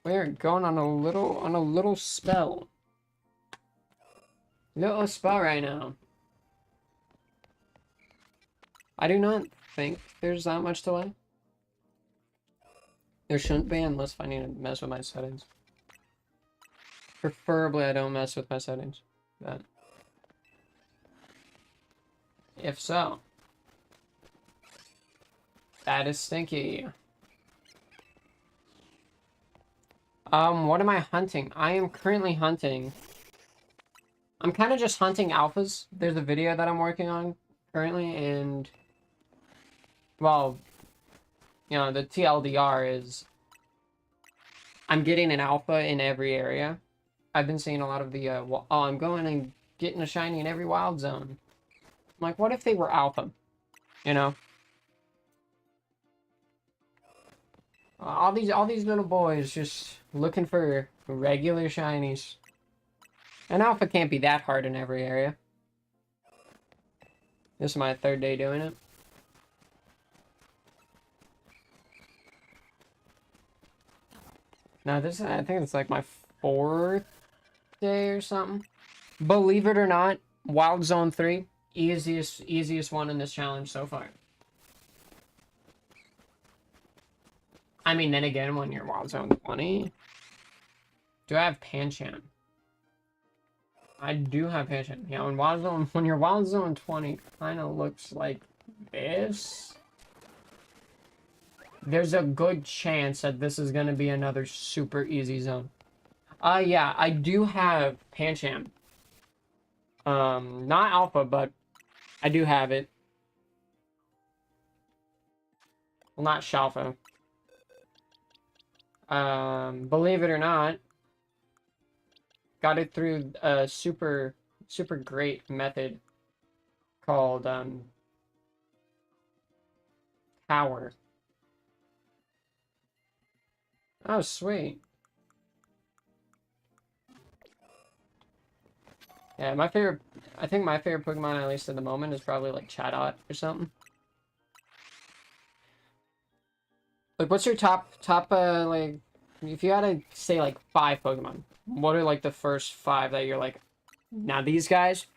We're going on a little spell. Little spell right now. I do not think there's that much delay. There shouldn't be unless I need to mess with my settings. Preferably I don't mess with my settings. But if so, that is stinky. What am I hunting? I am currently hunting. I'm kind of just hunting alphas. There's a video that I'm working on currently, and well, you know, the TLDR is I'm getting an alpha in every area. I've been seeing a lot of the, oh, I'm going and getting a shiny in every wild zone. I'm like, what if they were alpha? You know? All these little boys just looking for regular shinies. An alpha can't be that hard in every area. This is my 3rd day doing it. No, I think it's like my 4th day or something. Believe it or not, Wild Zone 3, easiest one in this challenge so far. I mean, then again, when you're Wild Zone 20... Do I have Pancham? I do have Pancham. Yeah, when you're Wild Zone 20, kind of looks like this. There's a good chance that this is going to be another super easy zone. Yeah, I do have Pancham. Not Alpha, but I do have it. Well, not Shalfa. Believe it or not, got it through a super great method called, Tower. Oh, sweet. Yeah, I think my favorite Pokemon, at least at the moment, is probably like Chatot or something. Like, what's your top, like, if you had to say, like, 5 Pokemon, what are, like, the first 5 that you're like, now these guys,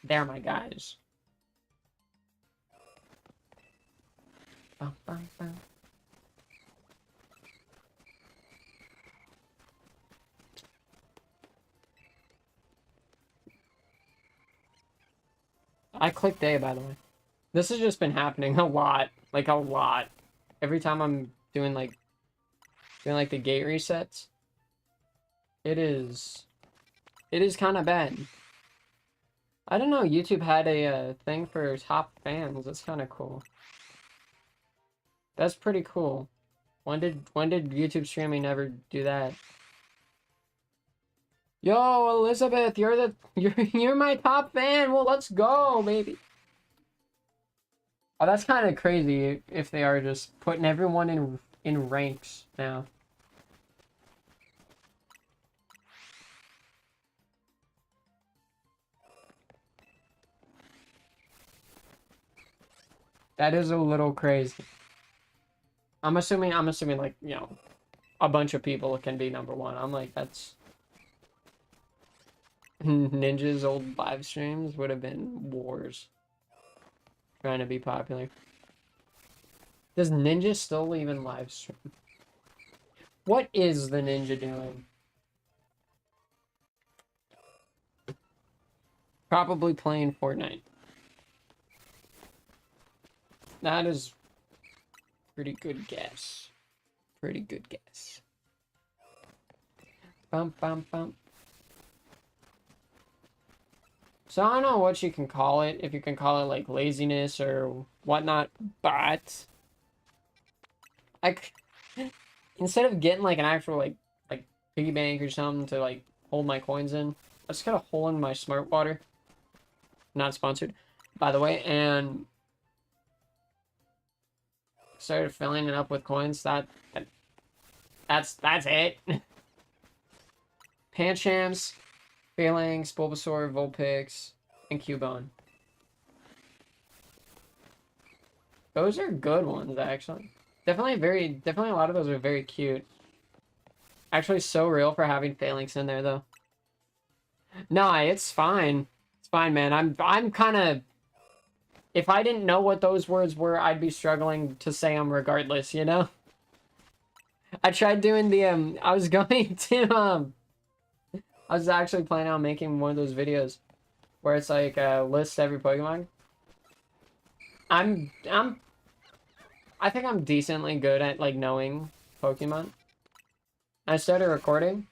they're my guys? Bum, bum, bum. I clicked A, by the way. This has just been happening a lot. Like, a lot. Every time I'm doing, like the gate resets. It is kind of bad. I don't know, YouTube had a thing for top fans. That's kind of cool. That's pretty cool. When did YouTube streaming ever do that? Yo, Elizabeth, you're my top fan. Well, let's go, baby. Oh, that's kind of crazy if they are just putting everyone in ranks now. That is a little crazy. I'm assuming like, you know, a bunch of people can be number one. I'm like, that's Ninja's old live streams would have been wars. Trying to be popular. Does Ninja still even live stream? What is the Ninja doing? Probably playing Fortnite. That is pretty good guess. Pretty good guess. Bum bum bum. So I don't know what you can call it, if you can call it like laziness or whatnot, but like instead of getting like an actual like piggy bank or something to like hold my coins in, I just got a hole in my smart water. Not sponsored, by the way, and started filling it up with coins. That's it. Panchams, Phalanx, Bulbasaur, Vulpix, and Cubone. Those are good ones, actually. Definitely a lot of those are very cute. Actually, so real for having Phalanx in there, though. Nah, it's fine. It's fine, man. I'm kind of... If I didn't know what those words were, I'd be struggling to say them regardless, you know? I tried doing the, I was going to, I was actually planning on making one of those videos where it's like, list every Pokemon. I think I'm decently good at, like, knowing Pokemon. I started recording,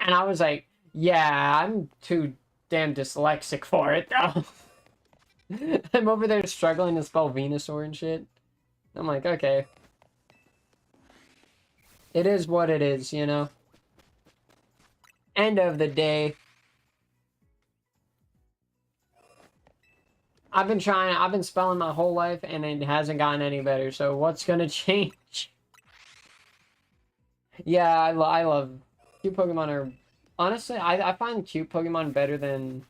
and I was like, yeah, I'm too damn dyslexic for it, though. I'm over there struggling to spell Venusaur and shit. I'm like, okay. It is what it is, you know? End of the day. I've been spelling my whole life, and it hasn't gotten any better, so what's gonna change? Yeah, I love... Cute Pokemon are... Honestly, I find cute Pokemon better than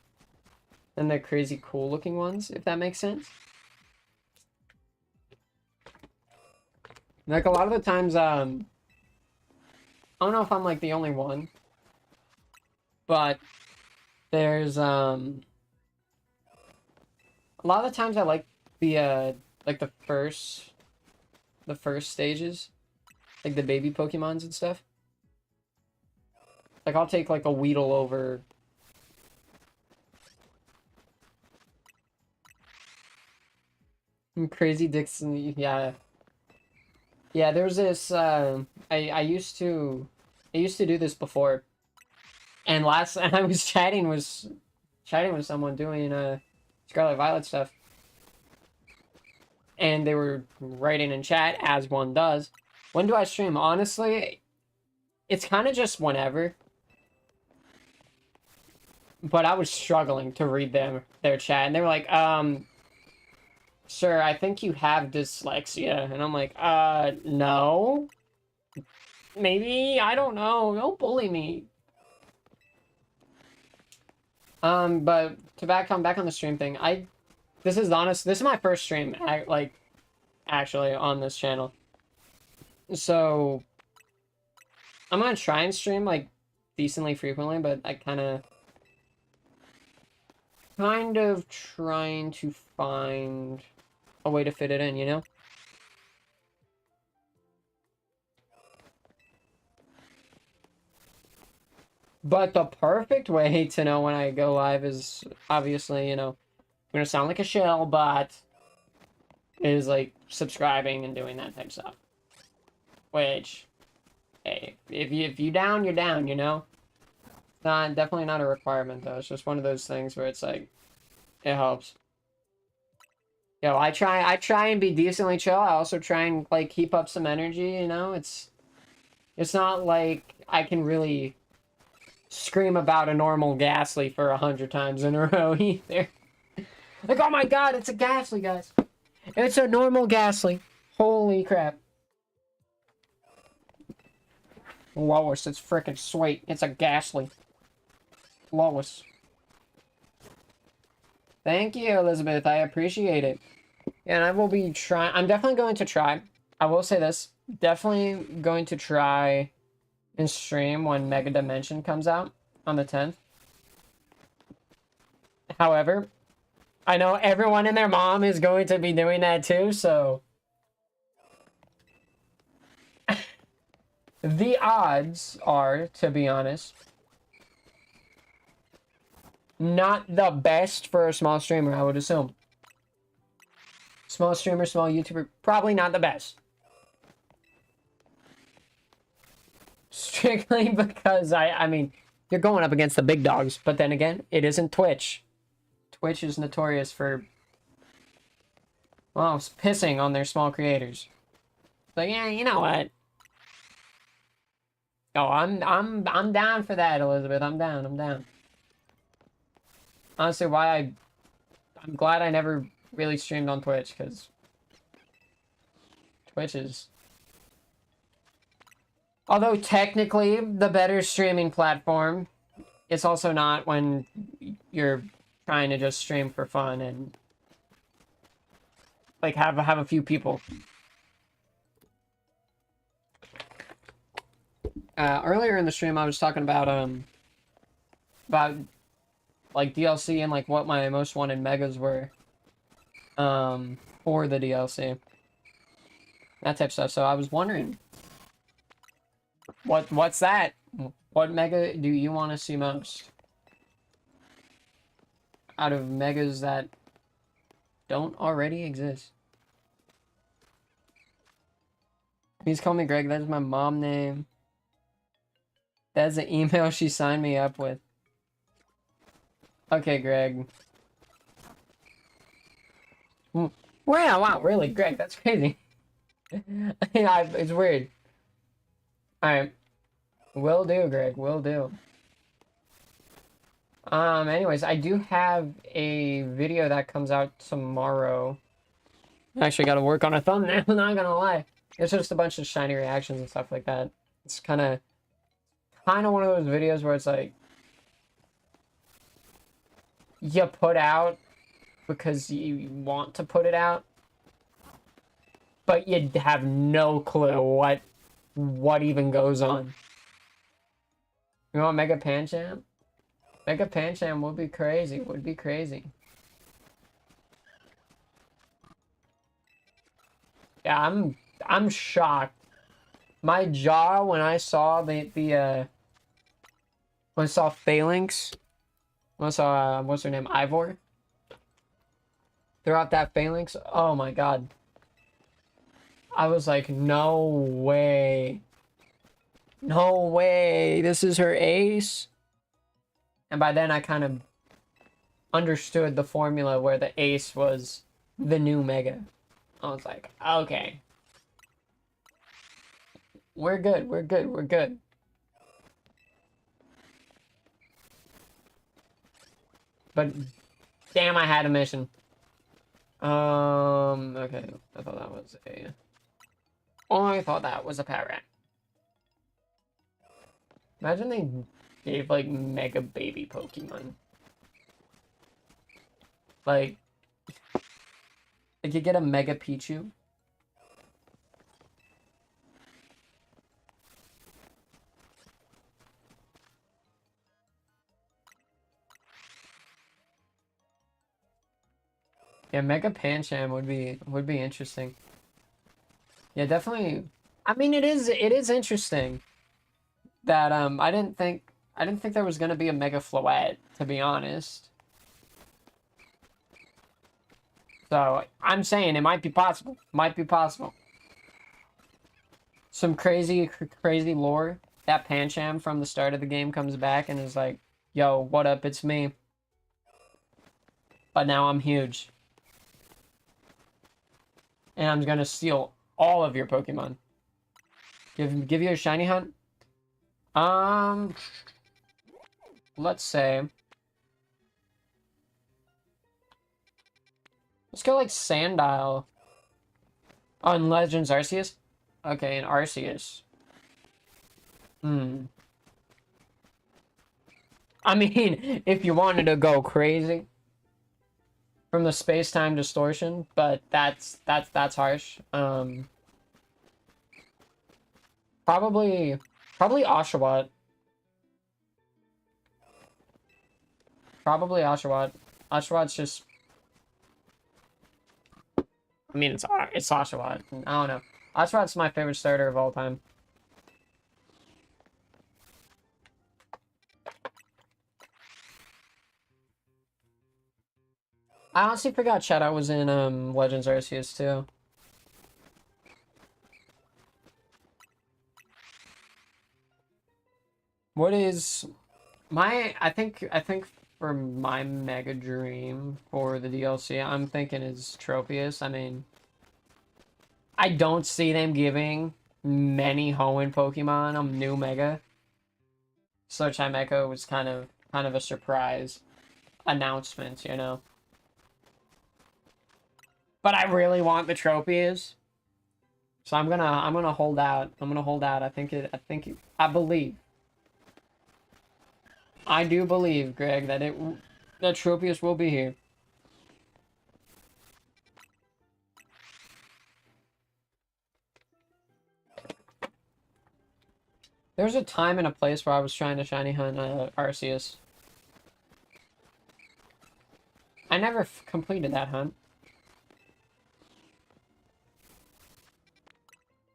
the crazy cool-looking ones, if that makes sense. Like, a lot of the times, I don't know if I'm, like, the only one, but there's, a lot of the times I like like, the first stages, like, the baby Pokemons and stuff. Like, I'll take, like, a Weedle over... Crazy Dixon, yeah. Yeah, there's this, I used to do this before. And and I was chatting with someone doing, Scarlet Violet stuff. And they were writing in chat, as one does. When do I stream? Honestly, it's kind of just whenever. But I was struggling to read their chat. And they were like, sir, I think you have dyslexia. And I'm like, no. Maybe, I don't know. Don't bully me. But to come back on the stream thing, this is my first stream, actually, on this channel. So, I'm gonna try and stream, like, decently frequently, but I kind of trying to find a way to fit it in, you know? But the perfect way to know when I go live is obviously, you know, I'm gonna sound like a shell, but is like subscribing and doing that type of stuff. Which, hey, if you down, you're down, you know? It's not definitely not a requirement though. It's just one of those things where it's like it helps. Yo, I try and be decently chill. I also try and like keep up some energy, you know? It's not like I can really scream about a normal Ghastly for 100 times in a row either. Like, oh my god, it's a Ghastly, guys. It's a normal Ghastly. Holy crap. Lois, it's freaking sweet. It's a Ghastly. Lois. Thank you, Elizabeth. I appreciate it. Yeah, and I will be trying. I'm definitely going to try. I will say this. Definitely going to try and stream when Mega Dimension comes out on the 10th. However, I know everyone and their mom is going to be doing that too, so the odds are, to be honest, not the best for a small streamer, I would assume. Small streamer, small YouTuber, probably not the best. Strictly because, I mean, you're going up against the big dogs, but then again, it isn't Twitch. Twitch is notorious for, well, pissing on their small creators. But yeah, you know what? Oh, I'm down for that, Elizabeth. I'm down. Honestly, I'm glad I never really streamed on Twitch, because Twitch is, although technically the better streaming platform, it's also not when you're trying to just stream for fun and like have a few people. Earlier in the stream, I was talking about like DLC and like what my most wanted megas were for the DLC, that type of stuff. So I was wondering, what's that? What mega do you want to see most out of megas that don't already exist? Please call me Greg. That's my mom name. That's the email she signed me up with. Okay, Greg. Wow, really, Greg? That's crazy. It's weird. Alright. Will do, Greg. Will do. Anyways, I do have a video that comes out tomorrow. I actually gotta work on a thumbnail, not gonna lie. It's just a bunch of shiny reactions and stuff like that. It's kind of one of those videos where it's like, you put out because you want to put it out, but you have no clue what even goes on. You want Mega Pancham? Mega Pancham would be crazy. Would be crazy. Yeah, I'm shocked. My jaw when I saw when I saw Phalanx, when I saw what's her name, Ivor, throw out that Phalanx. Oh my god. I was like, no way. No way. This is her ace. And by then I kind of understood the formula where the ace was the new Mega. I was like, okay. We're good. We're good. We're good. But damn, I had a mission. Okay. I thought that was a... Oh, I thought that was a parrot. Imagine they gave, like, Mega Baby Pokemon. Like you get a Mega Pichu. Yeah, Mega Pancham would be interesting. Yeah, definitely. I mean, it is interesting that I didn't think I didn't think there was gonna be a Mega Floette, to be honest. So, I'm saying it might be possible. Might be possible. Some crazy lore. That Pancham from the start of the game comes back and is like, yo, what up, it's me. But now I'm huge. And I'm gonna steal all of your Pokemon. Give you a shiny hunt? Let's say... Let's go like Sandile. Oh, and Legends Arceus? Okay, and Arceus. I mean, if you wanted to go crazy from the space-time distortion, but that's harsh. Probably Oshawott. Probably Oshawott. Oshawott's just... I mean, it's Oshawott. I don't know. Oshawott's my favorite starter of all time. I honestly forgot Shadow was in Legends Arceus too. What is my I think for my mega dream for the DLC, I'm thinking is Tropius. I mean, I don't see them giving many Hoenn Pokemon a new mega. So Chimecho was kind of a surprise announcement, you know. But I really want the Tropius. So I'm gonna hold out. I'm gonna hold out. I believe. I do believe, Greg, that Tropius will be here. There was a time and a place where I was trying to shiny hunt Arceus. I never completed that hunt.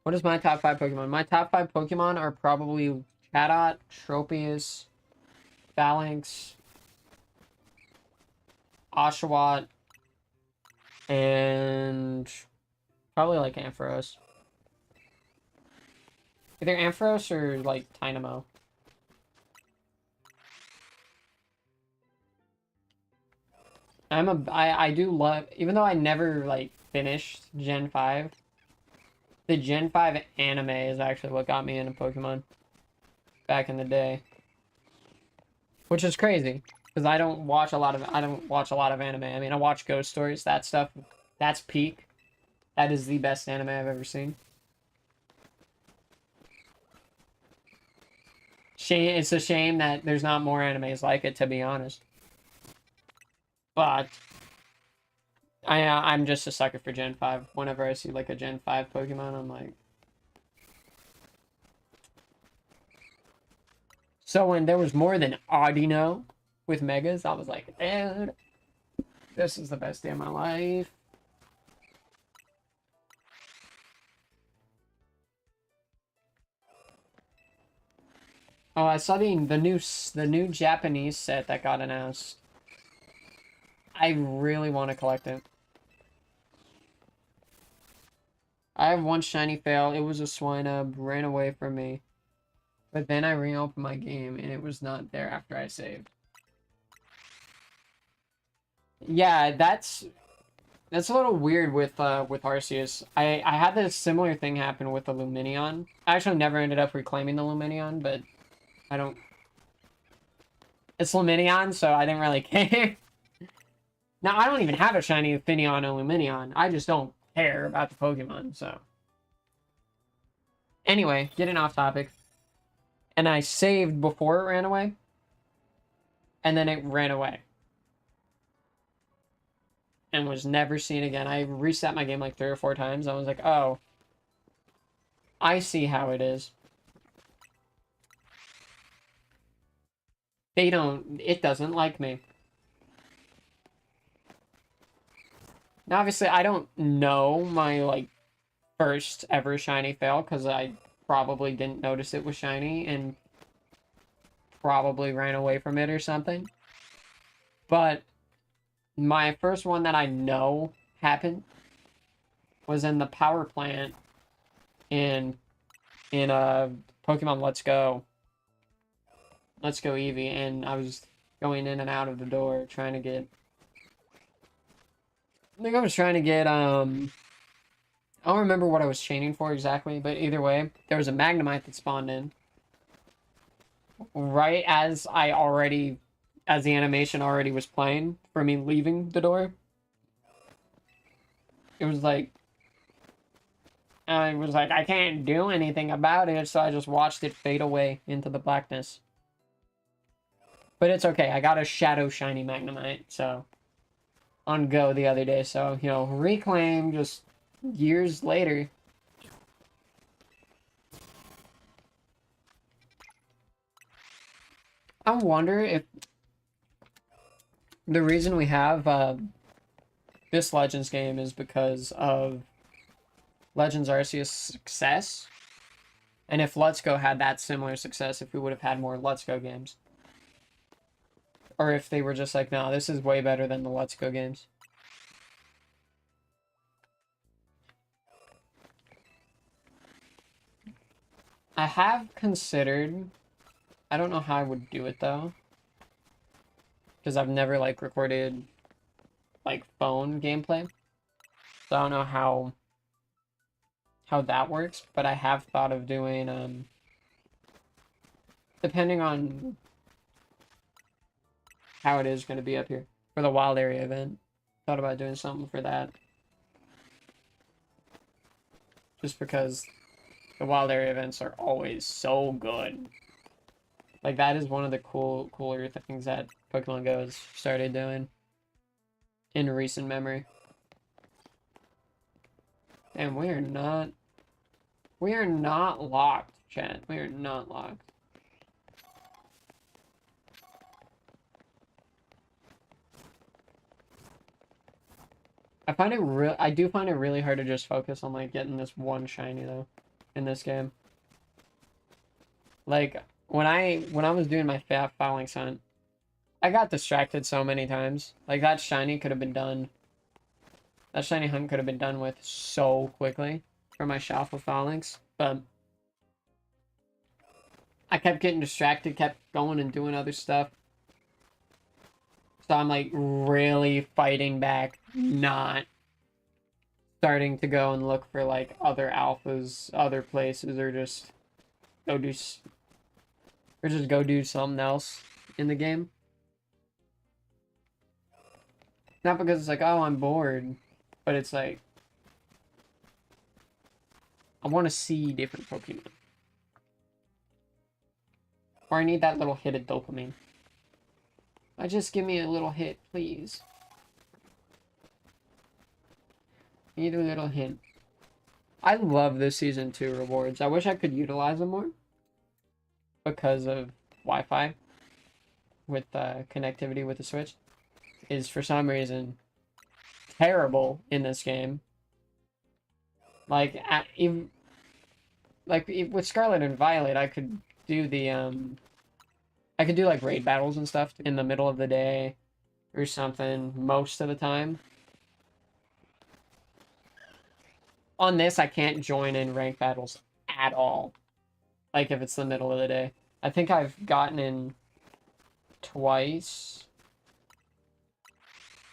What is my top 5 Pokemon? My top 5 Pokemon are probably Chatot, Tropius, Phalanx, Oshawott, and probably like Ampharos. Either Ampharos or like Tynamo. I do love, even though I never like finished Gen 5, the Gen 5 anime is actually what got me into Pokemon back in the day. Which is crazy, because I don't watch a lot of anime. I mean, I watch Ghost Stories, that stuff, that's peak. That is the best anime I've ever seen. It's a shame that there's not more animes like it, to be honest. But I'm just a sucker for Gen 5. Whenever I see like a Gen 5 Pokemon, I'm like... So when there was more than Audino with Megas, I was like, dude, this is the best day of my life. Oh, I saw the new Japanese set that got announced. I really want to collect it. I have one shiny fail. It was a Swinub, ran away from me. But then I reopened my game and it was not there after I saved. Yeah, that's a little weird with Arceus. I had this similar thing happen with the Lumineon. I actually never ended up reclaiming the Lumineon, but I don't... It's Lumineon, so I didn't really care. Now, I don't even have a shiny Finneon or Lumineon. I just don't care about the Pokemon, so... Anyway, getting off topic. And I saved before it ran away. And then it ran away. And was never seen again. I reset my game like 3 or 4 times. I was like, oh. I see how it is. It doesn't like me. Now, obviously, I don't know my, like, first ever shiny fail, because I probably didn't notice it was shiny, and probably ran away from it or something. But my first one that I know happened was in the power plant in Pokemon Let's Go Eevee, and I was going in and out of the door trying to get. I think I was trying to get I don't remember what I was chaining for exactly, but either way, there was a Magnemite that spawned in right as the animation already was playing for me leaving the door. It was like, I can't do anything about it, so I just watched it fade away into the blackness. But it's okay, I got a Shadow Shiny Magnemite, so, on Go the other day, so, you know, reclaim just years later. I wonder if the reason we have this Legends game is because of Legends Arceus' success, and if Let's Go had that similar success, if we would have had more Let's Go games. Or if they were just like, no, this is way better than the Let's Go games. I have considered, I don't know how I would do it though, because I've never like recorded like phone gameplay, so I don't know how that works, but I have thought of doing depending on how it is going to be up here for the wild area event. Thought about doing something for that, just because the wild area events are always so good. Like, that is one of the cooler things that Pokemon Go has started doing in recent memory. And we are not locked, chat. We are not locked. I do find it really hard to just focus on like getting this one shiny though in this game. Like when I was doing my fouling hunt, I got distracted so many times. Like that shiny could have been done. That shiny hunt could have been done with so quickly for my Shalfa Phalanx, but I kept getting distracted, kept going and doing other stuff. So I'm like really fighting back, not starting to go and look for like other alphas, other places, or just go do something else in the game. Not because it's like, oh, I'm bored, but it's like I want to see different Pokemon. Or I need that little hit of dopamine. Just give me a little hit, please. I need a little hint. I love the Season 2 rewards. I wish I could utilize them more because of Wi-Fi with connectivity with the Switch is for some reason terrible in this game. Like, with Scarlet and Violet, I could do the I could do like raid battles and stuff in the middle of the day or something most of the time. On this, I can't join in rank battles at all. Like if it's the middle of the day. I think I've gotten in twice.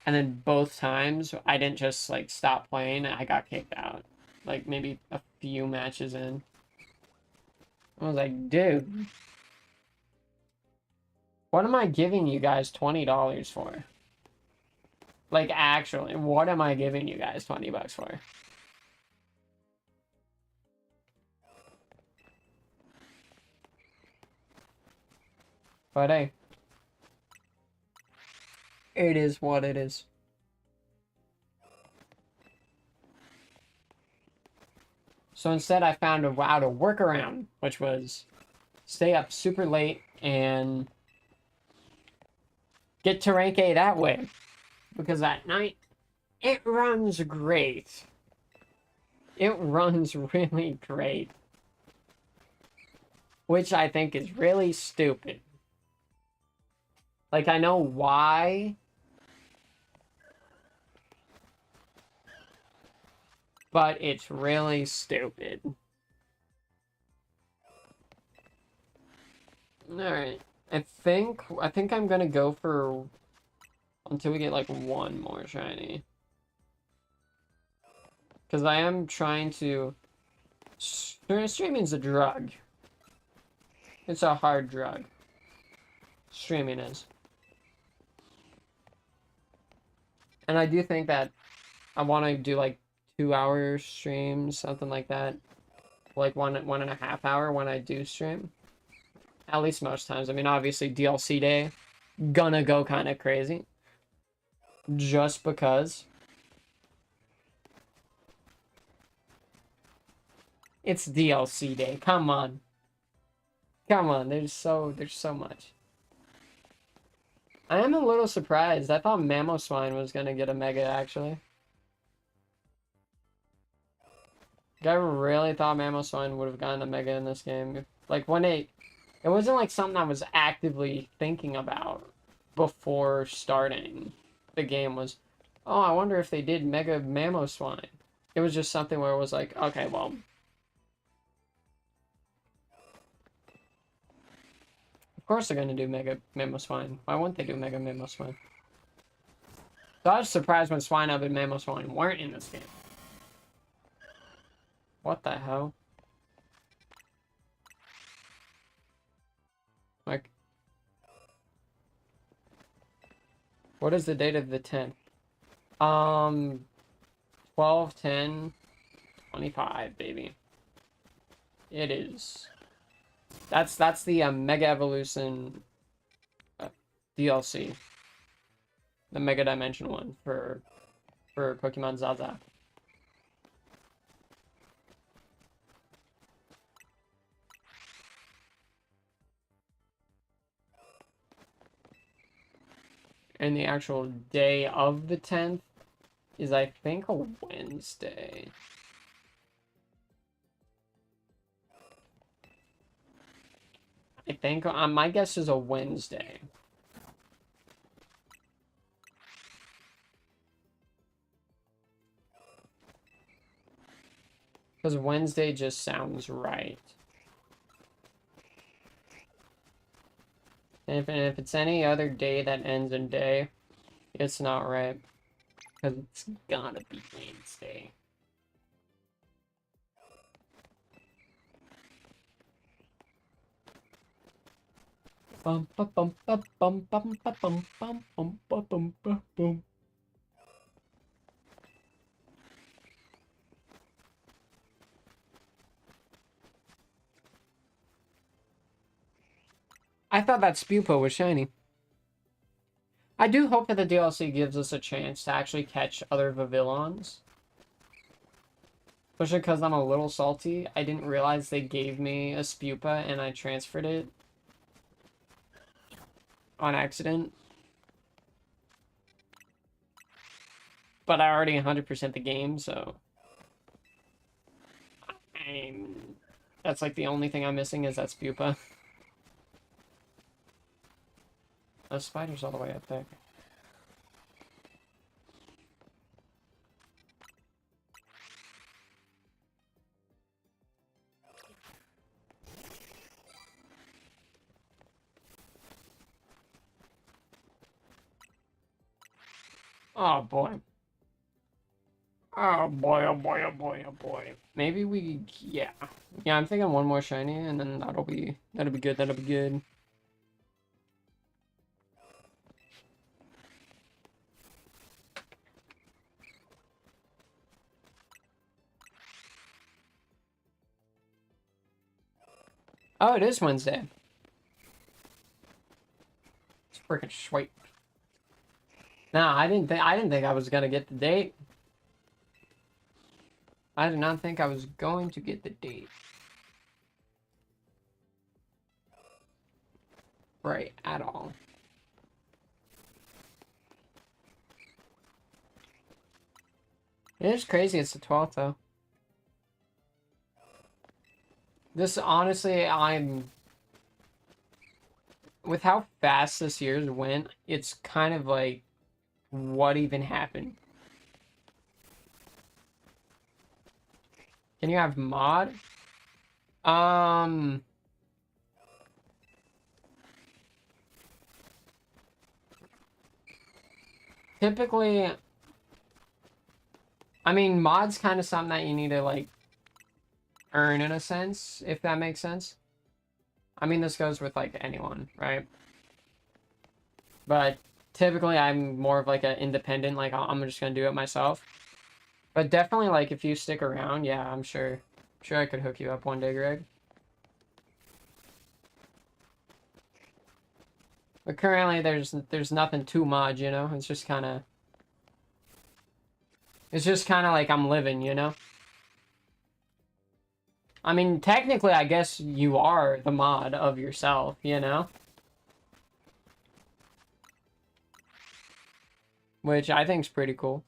And then both times, I didn't just like stop playing, I got kicked out. Like maybe a few matches in. I was like, dude. What am I giving you guys $20 for? Like, actually, what am I giving you guys $20 for? But hey. It is what it is. So instead, I found out a workaround, which was stay up super late and get to rank A that way. Because at night, it runs great. It runs really great. Which I think is really stupid. Like, I know why, but it's really stupid. Alright. I think I'm gonna go for until we get like one more shiny. Because I am trying to... Streaming's a drug. It's a hard drug. Streaming is. And I do think that I want to do like 2-hour streams, something like that. Like 1.5 hour when I do stream. At least most times. I mean, obviously DLC day, gonna go kind of crazy. Just because. It's DLC day. Come on. Come on. There's so much. I am a little surprised. I thought Mamoswine was gonna get a mega, actually. I really thought Mamoswine would have gotten a mega in this game. Like, when it wasn't like something I was actively thinking about before starting the game was, oh, I wonder if they did mega Mamoswine. It was just something where it was like, okay, well, of course they're gonna do mega Mamoswine. Why wouldn't they do mega Mamoswine? So I was surprised when Swinub and Mamoswine weren't in this game. What the hell? Like, what is the date of the 10th? 12/10/25, baby. It is. That's the Mega Evolution DLC. The Mega Dimension one for Pokemon Zaza. And the actual day of the 10th is, I think, a Wednesday. I think, my guess is a Wednesday. Because Wednesday just sounds right. And if it's any other day that ends in day, it's not right. Because it's gotta be Wednesday. Bum bum bum bum bum bum bum bum bum bum bum bum bum. I thought that Spupo was shiny. I do hope that the DLC gives us a chance to actually catch other Vivillons. Especially because I'm a little salty. I didn't realize they gave me a Spupa and I transferred it on accident. But I already 100% the game, so... that's like the only thing I'm missing is that Spupa. The spider's all the way up there. Oh boy. Oh boy, oh boy, oh boy, oh boy. Maybe we, yeah. Yeah, I'm thinking one more shiny and then that'll be good, that'll be good. Oh, it is Wednesday. It's freaking sweet. Nah, I didn't think I was gonna get the date. I did not think I was going to get the date. Right, at all. It is crazy it's the 12th, though. This, honestly, I'm with how fast this year's went, it's kind of like, what even happened? Can you have mod? Typically, I mean, mod's kind of something that you need to, like, earn in a sense, if that makes sense. I mean, this goes with, like, anyone, right? But typically, I'm more of, like, an independent, like, I'm just gonna do it myself. But definitely, like, if you stick around, yeah, I'm sure I could hook you up one day, Greg. But currently, there's nothing to mod, you know? It's just kind of like I'm living, you know? I mean, technically, I guess you are the mod of yourself, you know? Which I think's pretty cool.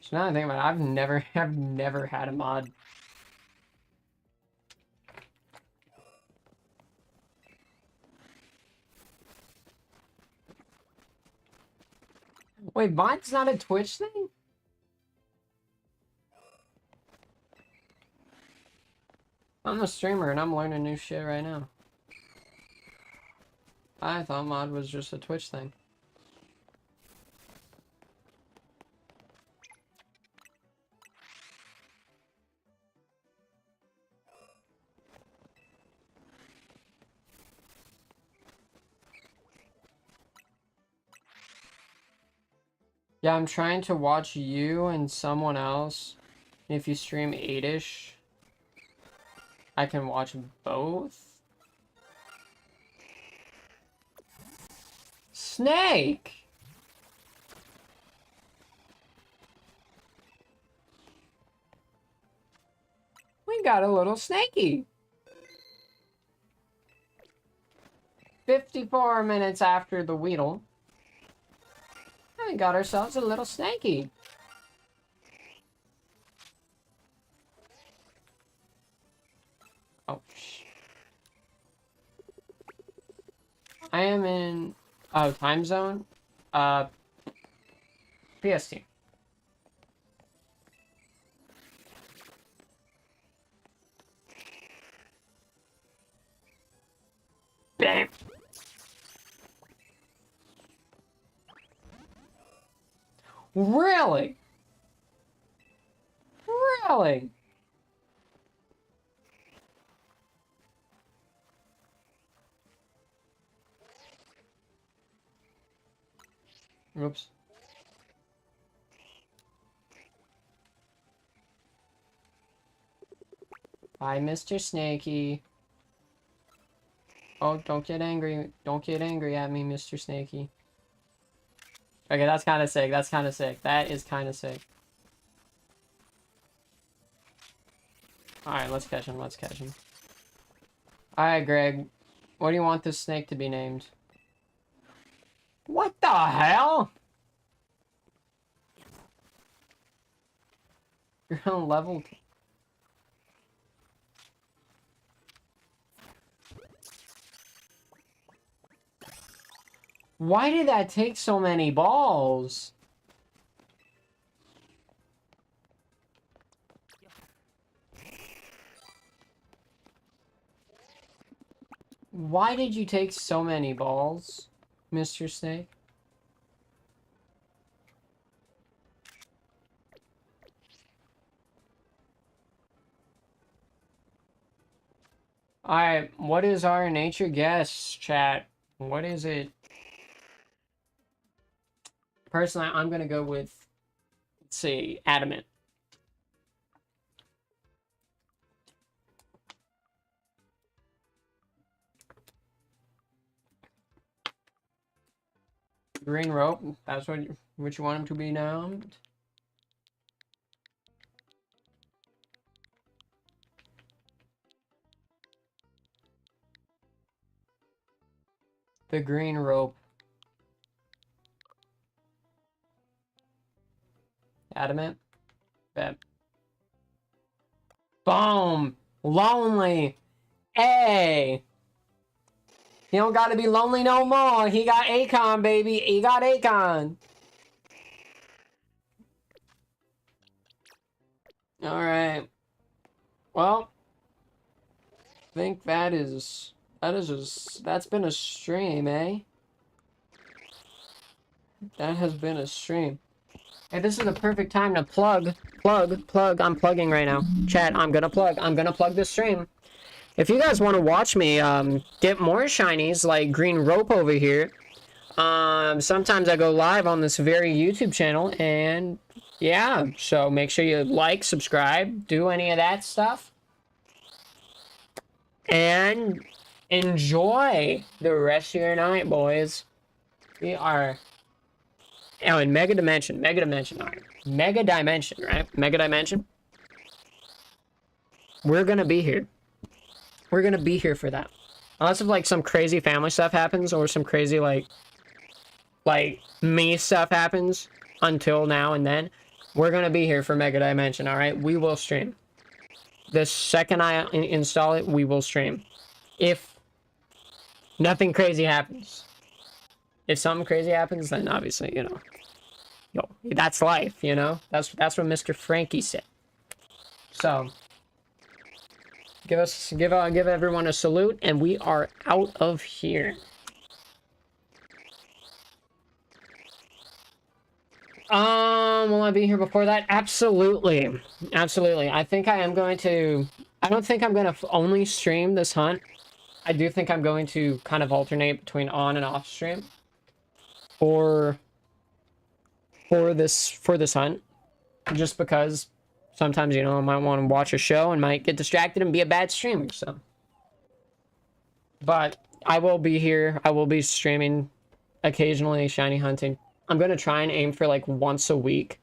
So now I think about it, I've never had a mod. Wait, mod's not a Twitch thing? I'm a streamer and I'm learning new shit right now. I thought mod was just a Twitch thing. Yeah, I'm trying to watch you and someone else. If you stream 8ish, I can watch both. Snake! We got a little snaky. 54 minutes after the Weedle. We got ourselves a little snaky. Oh, I am in time zone. PST. Bam. Really? Really? Oops. Bye, Mr. Snaky. Oh, don't get angry. Don't get angry at me, Mr. Snaky. Okay, that's kind of sick. That's kind of sick. That is kind of sick. Alright, let's catch him. Let's catch him. Alright, Greg. What do you want this snake to be named? What the hell? You're on level... Why did that take so many balls? Why did you take so many balls, Mr. Snake? Alright, what is our nature guess, chat? What is it? Personally, I'm gonna go with, let's see, adamant. Green rope, that's what you want him to be named? The green rope. Adamant. Bet. Boom. Lonely. Hey. He don't gotta be lonely no more. He got Akon, baby. He got Akon. Alright. Well. I think that's been a stream, eh? That has been a stream. Hey, this is the perfect time to plug. I'm plugging right now. Chat, I'm gonna plug this stream. If you guys want to watch me get more shinies like Green Rope over here, sometimes I go live on this very YouTube channel, and yeah, so make sure you like, subscribe, do any of that stuff, and enjoy the rest of your night, boys. We are... Oh, in Mega Dimension, right? Mega Dimension. We're gonna be here. We're gonna be here for that. Unless if, like, some crazy family stuff happens, or some crazy, like me stuff happens until now and then, we're gonna be here for Mega Dimension, alright? We will stream. The second I install it, we will stream. If nothing crazy happens. If something crazy happens, then obviously, you know, yo, that's life, you know? That's what Mr. Frankie said. So, give everyone a salute, and we are out of here. Will I be here before that? Absolutely. Absolutely. I think I am going to... I don't think I'm going to only stream this hunt. I do think I'm going to kind of alternate between on and off stream. For this hunt, just because sometimes, you know, I might want to watch a show and might get distracted and be a bad streamer. So, but I will be here. I will be streaming occasionally, shiny hunting. I'm gonna try and aim for like once a week,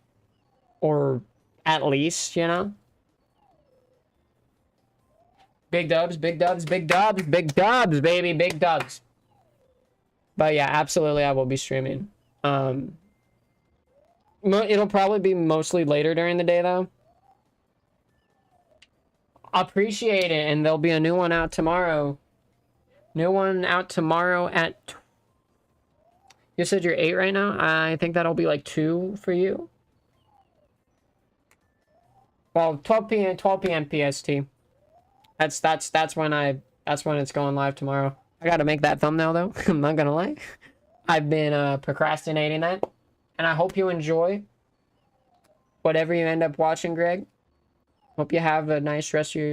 or at least, you know. Big dubs, baby, big dubs. But yeah, absolutely, I will be streaming. It'll probably be mostly later during the day, though. Appreciate it, and there'll be a new one out tomorrow. New one out tomorrow at... You said you're 8 right now? I think that'll be like 2 for you. Well, 12 p.m. PST. That's when it's going live tomorrow. I gotta make that thumbnail, though. I'm not gonna lie. I've been procrastinating that. And I hope you enjoy whatever you end up watching, Greg. Hope you have a nice rest of your